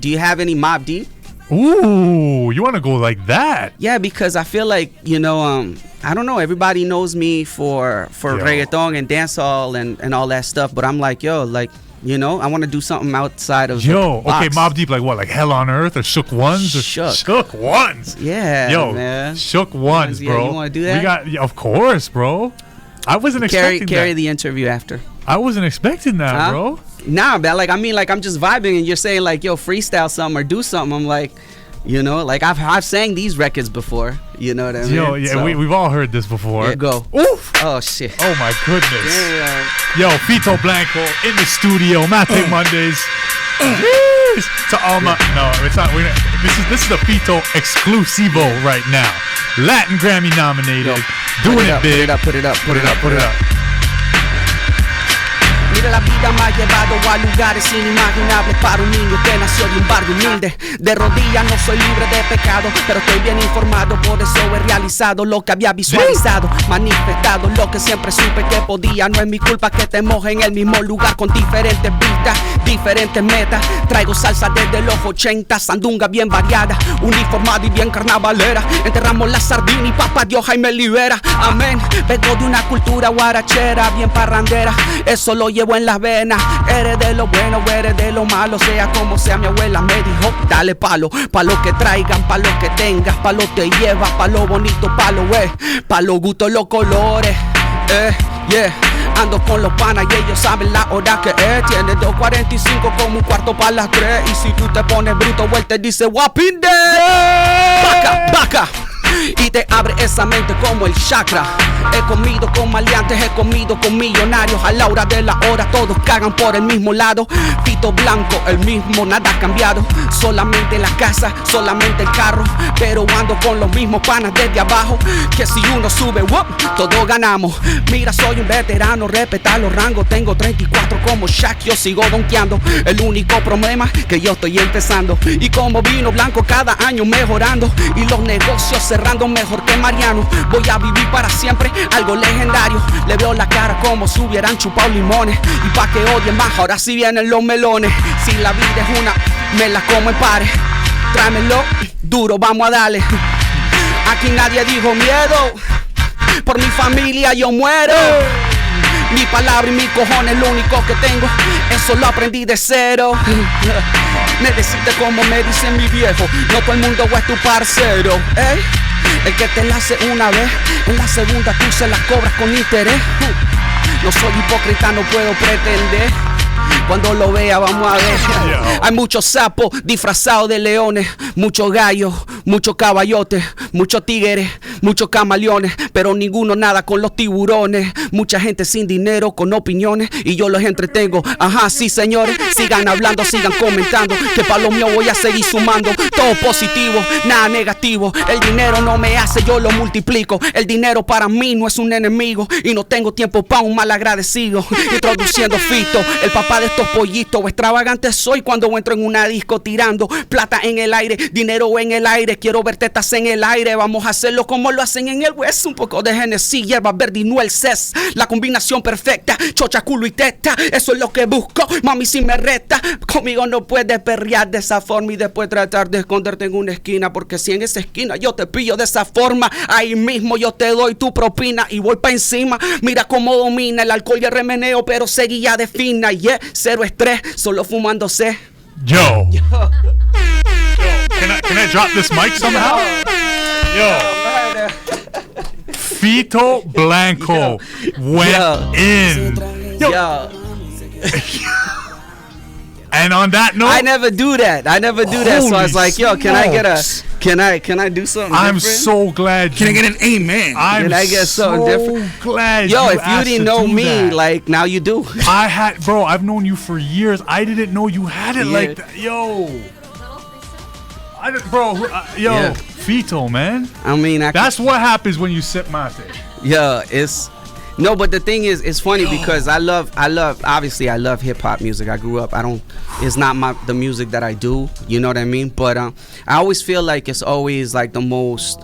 do you have any Mobb Deep? Ooh, you want to go like that? Yeah, because I feel like, you know, I don't know, everybody knows me for reggaeton and dancehall and all that stuff, but I'm like, yo, like, you know, I want to do something outside of Yo, the box. okay, Mobb Deep, like what? Like Hell on Earth or Shook Ones? Or Shook. Ones. Yeah, Yo, man. Shook Ones, Yeah, bro. you wanna do that? We got, yeah, of course, bro. I wasn't expecting Carry that. the interview after. I wasn't expecting that, Huh? bro. Nah, but like, I mean, like, I'm just vibing and you're saying like, yo, freestyle something or do something. I'm like, you know, like I've sang these records before. You know what I mean? Yo, yeah, So, we've all heard this before. yeah, go. Oof. Oh shit. Oh my goodness. Yeah. Yo, Fito Blanko in the studio, Mate Mondays. Jeez. To all my it's not. This is the Fito exclusivo right now. Latin Grammy nominated, Yo, doing it big. Put it up. Mira, la vida me ha llevado a lugares inimaginables para un niño que nació de un barrio humilde. De rodillas no soy libre de pecado, pero estoy bien informado, por eso he realizado lo que había visualizado, manifestado lo que siempre supe que podía. No es mi culpa que estemos en el mismo lugar con diferentes vistas, diferentes metas. Traigo salsa desde los 80, sandunga bien variada, uniformada y bien carnavalera. Enterramos la sardina y papá Dios ahí me libera. Amén. Vengo de una cultura guarachera, bien parrandera. Eso lo llevo en las venas. Eres de lo bueno, eres de lo malo. Sea como sea, mi abuela me dijo, dale palo, pa' lo que traigan, pa' lo que tengas, pa' lo que llevas, pa' lo bonito, pa' lo pa' lo gustos, los colores. Yeah. Ando con los panas y ellos saben la hora que es. Tiene 2:45 como un cuarto para las 3. Y si tú te pones bruto, él te dice guapinde. Vaca. Y te abre esa mente como el chakra. He comido con maleantes, he comido con millonarios. A la hora de la hora todos cagan por el mismo lado. Fito Blanko, el mismo, nada ha cambiado. Solamente la casa, solamente el carro. Pero ando con los mismos panas desde abajo. Que si uno sube, todos ganamos. Mira, soy un veterano, respeta los rangos. Tengo 34 como Shaq, yo sigo donkeando. El único problema que yo estoy empezando. Y como vino blanco cada año mejorando. Y los negocios cerrando mejor que Mariano. Voy a vivir para siempre, algo legendario. Le veo la cara como si hubieran chupado limones. Y pa' que odien más, ahora sí vienen los melones. Si la vida es una, me la como en pares. Tráemelo duro, vamos a darle. Aquí nadie dijo miedo. Por mi familia yo muero. Mi palabra y mi cojones lo único que tengo. Eso lo aprendí de cero. Me deciste como me dice mi viejo. No todo el mundo es tu parcero. El que te la hace una vez, en la segunda tú se la cobras con interés. No soy hipócrita, no puedo pretender. Cuando lo vea vamos a ver. Hay muchos sapos disfrazados de leones, muchos gallos, muchos caballotes, muchos tigres, muchos camaleones, pero ninguno nada con los tiburones. Mucha gente sin dinero, con opiniones, y yo los entretengo. Ajá, sí señores, sigan hablando, sigan comentando, que para lo mío voy a seguir sumando. Todo positivo, nada negativo. El dinero no me hace, yo lo multiplico. El dinero para mí no es un enemigo, y no tengo tiempo para un mal agradecido. Introduciendo Fito, el papá de estos pollitos. Extravagante soy cuando entro en una disco tirando plata en el aire, dinero en el aire. Quiero ver tetas en el aire. Vamos a hacerlo como lo hacen en el West. Un poco de Genesis, hierba verde y Nuel Cés. La combinación perfecta, chocha, culo y teta. Eso es lo que busco, mami, si me reta. Conmigo no puedes perrear de esa forma y después tratar de esconderte en una esquina, porque si en esa esquina yo te pillo de esa forma, ahí mismo yo te doy tu propina y voy pa' encima. Mira cómo domina el alcohol y el remeneo, pero seguía de fina. Cero estrés, solo fumándose. Yo. Can I drop this mic somehow? Yo. Fito Blanko went in. Yo. And on that note, I never do that. So I was like, yo, can I do something I'm different? so glad. Can I get an amen? I'm I get something different? glad. Yo, you if you asked didn't to know do me, that. like, now you do. Bro, I've known you for years. I didn't know you had it Yeah. like that. Yo. Yeah. Fito, man. I mean, That's what happens when you sip mate. yeah, no, but the thing is, it's funny because I love obviously I love hip hop music. I grew up. It's not the music that I do. You know what I mean? But I always feel like it's always like the most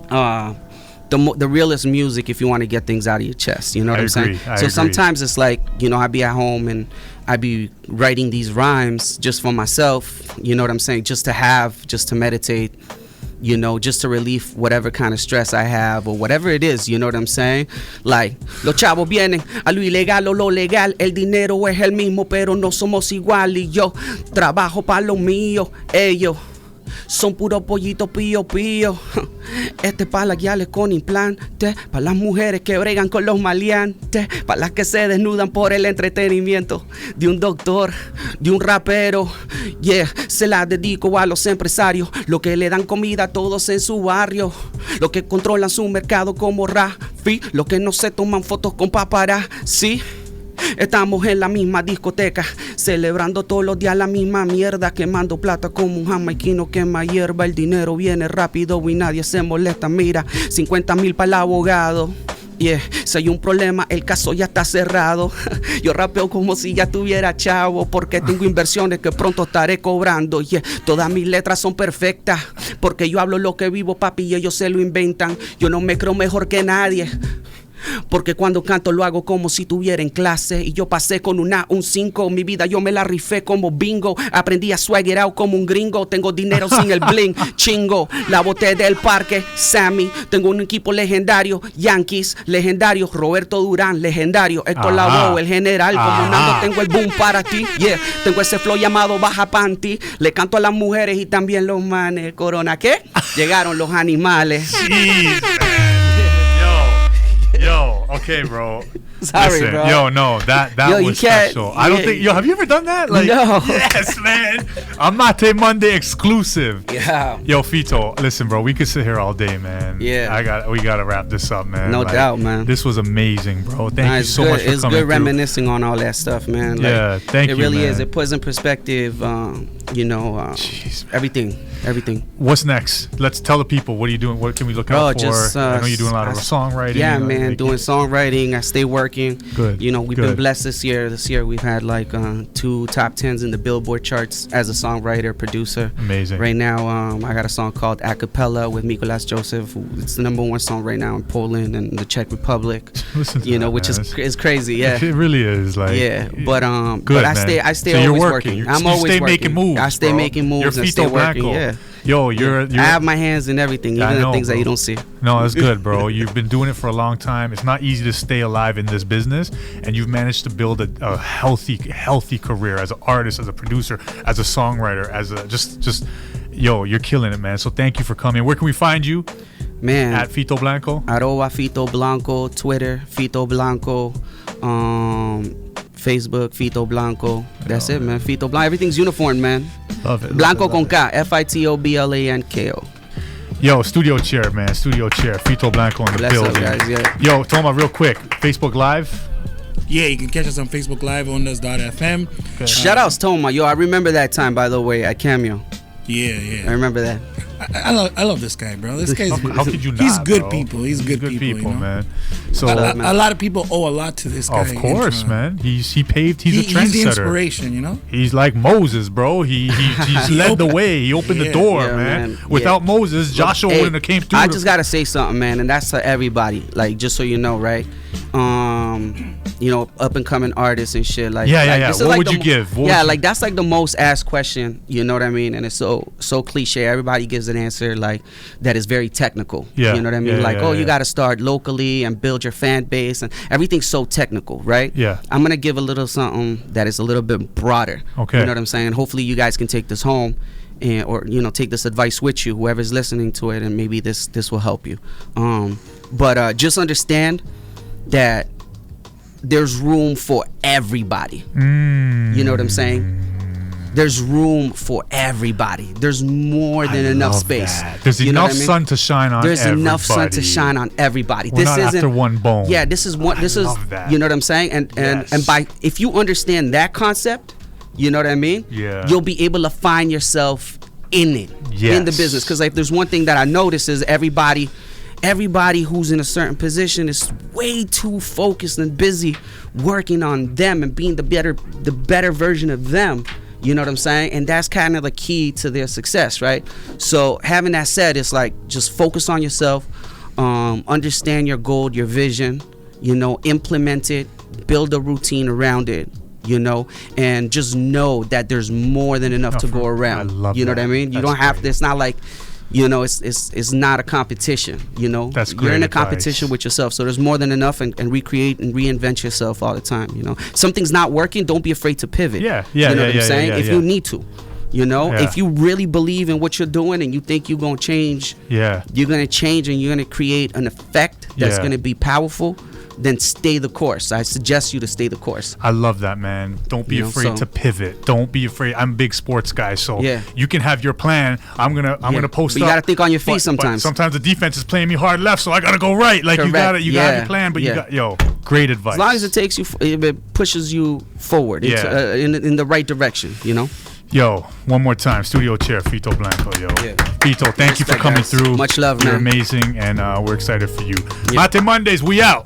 the realest music if you want to get things out of your chest. You know what I'm saying? I So agree. sometimes it's like, you know, I be at home and I be writing these rhymes just for myself. You know what I'm saying? Just to meditate. You know, just to relieve whatever kind of stress I have or whatever it is, you know what I'm saying? Like, los chavos vienen a lo ilegal o lo legal, el dinero es el mismo, pero no somos igual y yo trabajo para lo mío, ellos son puro pollito pío pío. Este pa' las guiales con implante, pa' las mujeres que bregan con los maleantes, pa' las que se desnudan por el entretenimiento de un doctor, de un rapero. Yeah, se la dedico a los empresarios, los que le dan comida a todos en su barrio, los que controlan su mercado como Rafi, los que no se toman fotos con paparazzi. Estamos en la misma discoteca, celebrando todos los días la misma mierda, quemando plata como un jamaiquino quema hierba. El dinero viene rápido y nadie se molesta. Mira, 50,000 para el abogado. Yeah, si hay un problema, el caso ya está cerrado. Yo rapeo como si ya tuviera chavo, porque tengo inversiones que pronto estaré cobrando. Yeah, todas mis letras son perfectas, porque yo hablo lo que vivo, papi, y ellos se lo inventan. Yo no me creo mejor que nadie, porque cuando canto lo hago como si tuviera en clase. Y yo pasé con un 5. Mi vida yo me la rifé como bingo. Aprendí a swagger out como un gringo. Tengo dinero sin el bling, chingo. La boté del parque, Sammy. Tengo un equipo legendario, Yankees, legendario. Roberto Durán, legendario. Héctor Lavoe, el general. Como Nando tengo el boom para ti. Yeah, tengo ese flow llamado Baja Panty. Le canto a las mujeres y también los manes. Corona, ¿qué? Llegaron los animales. Jeez, man. Yo, okay, bro. Sorry, Listen, bro. Yo, no, that Yo, was special. I don't think. Yo, have you ever done that? Like, No. Yes, man. I'm Mate Monday exclusive. Yeah. Yo, Fito, listen, bro. We could sit here all day, man. Yeah. We gotta wrap this up, man. No doubt, man. This was amazing, bro. Thank you so much for it's coming good through. reminiscing on all that stuff, man. Like, Yeah, thank you, It really man. is. It puts in perspective, you know, Jeez, man. everything. What's next? Let's tell the people. What are you doing? What can we look out for? Just, I know you're doing a lot of songwriting. Yeah, like, man, doing songwriting. I stay working. Good. You know, we've good. been blessed this year. This year we've had like 2 top 10s in the Billboard charts as a songwriter, producer. Amazing. Right now, I got a song called Acapella with Mikolas Joseph. It's the #1 song right now in Poland and the Czech Republic. Listen to You know, that, which man. is crazy. Yeah. It really is. Like, Yeah, but good, but I man. stay So you're always working. working. I'm You always stay working. making moves. I stay bro. making moves You're and stay Fito working. Blanko. Yeah. Yo, you're. I have my hands in everything, even I know, the things bro. that you don't see. No, that's good, bro. You've been doing it for a long time. It's not easy to stay alive in this business, and you've managed to build a healthy career as an artist, as a producer, as a songwriter, as a just. Yo, you're killing it, man. So thank you for coming. Where can we find you? Man, At Fito Blanko. @ Fito Blanko, Twitter Fito Blanko, Facebook Fito Blanko. That's it, man. Fito Blanko. Everything's uniform, man. Love it. Blanco con K, FITOBLANKO. Yo, studio chair, man. Studio chair. Fito Blanko in the Bless up, building. guys, yeah. Yo, Toma, real quick. Facebook Live. Yeah, you can catch us on Facebook Live, ONDAS.fm. Shout outs Toma. Yo, I remember that time, by the way, at Cameo. Yeah. I remember that. I love this guy, bro. This guy's How could you not? He's good bro? people. He's good people, you know? man. So A lot of people owe a lot to this guy. of course, man. He's a He's the trendsetter. inspiration, you know. He's like Moses, bro. He led the way. He opened the door, Yeah, man. man. Without Yeah. Moses, Joshua Hey, wouldn't have came through. I just gotta say something, man, and that's to everybody. Like, just so you know, right? You know, up and coming artists and shit. Like, Yeah. this is What like would the you give? What would yeah, you- like that's like the most asked question. You know what I mean? And it's so cliche. Everybody gives an answer like that is very technical. Yeah, You know what I mean? yeah, Like, yeah, you yeah. got to start locally and build your fan base, and everything's so technical, right? Yeah. I'm gonna give a little something that is a little bit broader. Okay. You know what I'm saying? Hopefully, you guys can take this home. Or take this advice with you, whoever's listening to it, and maybe this will help you. But just understand that there's room for everybody. You know what I'm saying? There's room for everybody. There's more than enough space. There's enough sun to shine on There's everybody. enough sun to shine on everybody. We're not after one bone. Yeah, this is one. This is, you know what I'm saying? And by, if you understand that concept, you know what I mean? Yeah. You'll be able to find yourself in it, in the business. Because like, there's one thing that I notice is everybody who's in a certain position is way too focused and busy working on them and being the better version of them. You know what I'm saying? And that's kind of the key to their success, right? So having that said, it's like, just focus on yourself, understand your goal, your vision, you know, implement it, build a routine around it, you know, and just know that there's more than enough to go around. I love you know that. what I mean? You don't have to, it's not like, you know, it's not a competition, you know. That's great. You're in a advice. competition with yourself, so there's more than enough, and recreate and reinvent yourself all the time, you know. Something's not working, don't be afraid to pivot. Yeah. You know what I'm saying? If you need to, you know, Yeah. if you really believe in what you're doing and you think you're going to change, you're going to change and you're going to create an effect that's going to be powerful, then stay the course. I suggest you to stay the course. I love that, man. Don't be afraid to pivot. Don't be afraid. I'm a big sports guy, so you can have your plan. I'm gonna post but you up. gotta think on your feet sometimes. But sometimes the defense is playing me hard left, so I gotta go right. Like you gotta have your plan, but you got great advice. As long as it takes you, it pushes you forward in the right direction, you know. Yo, one more time, studio chair, Fito Blanko, yo. Fito, thank you for coming through. Much love, man. You're amazing, and we're excited for you. Mate Mondays, we out.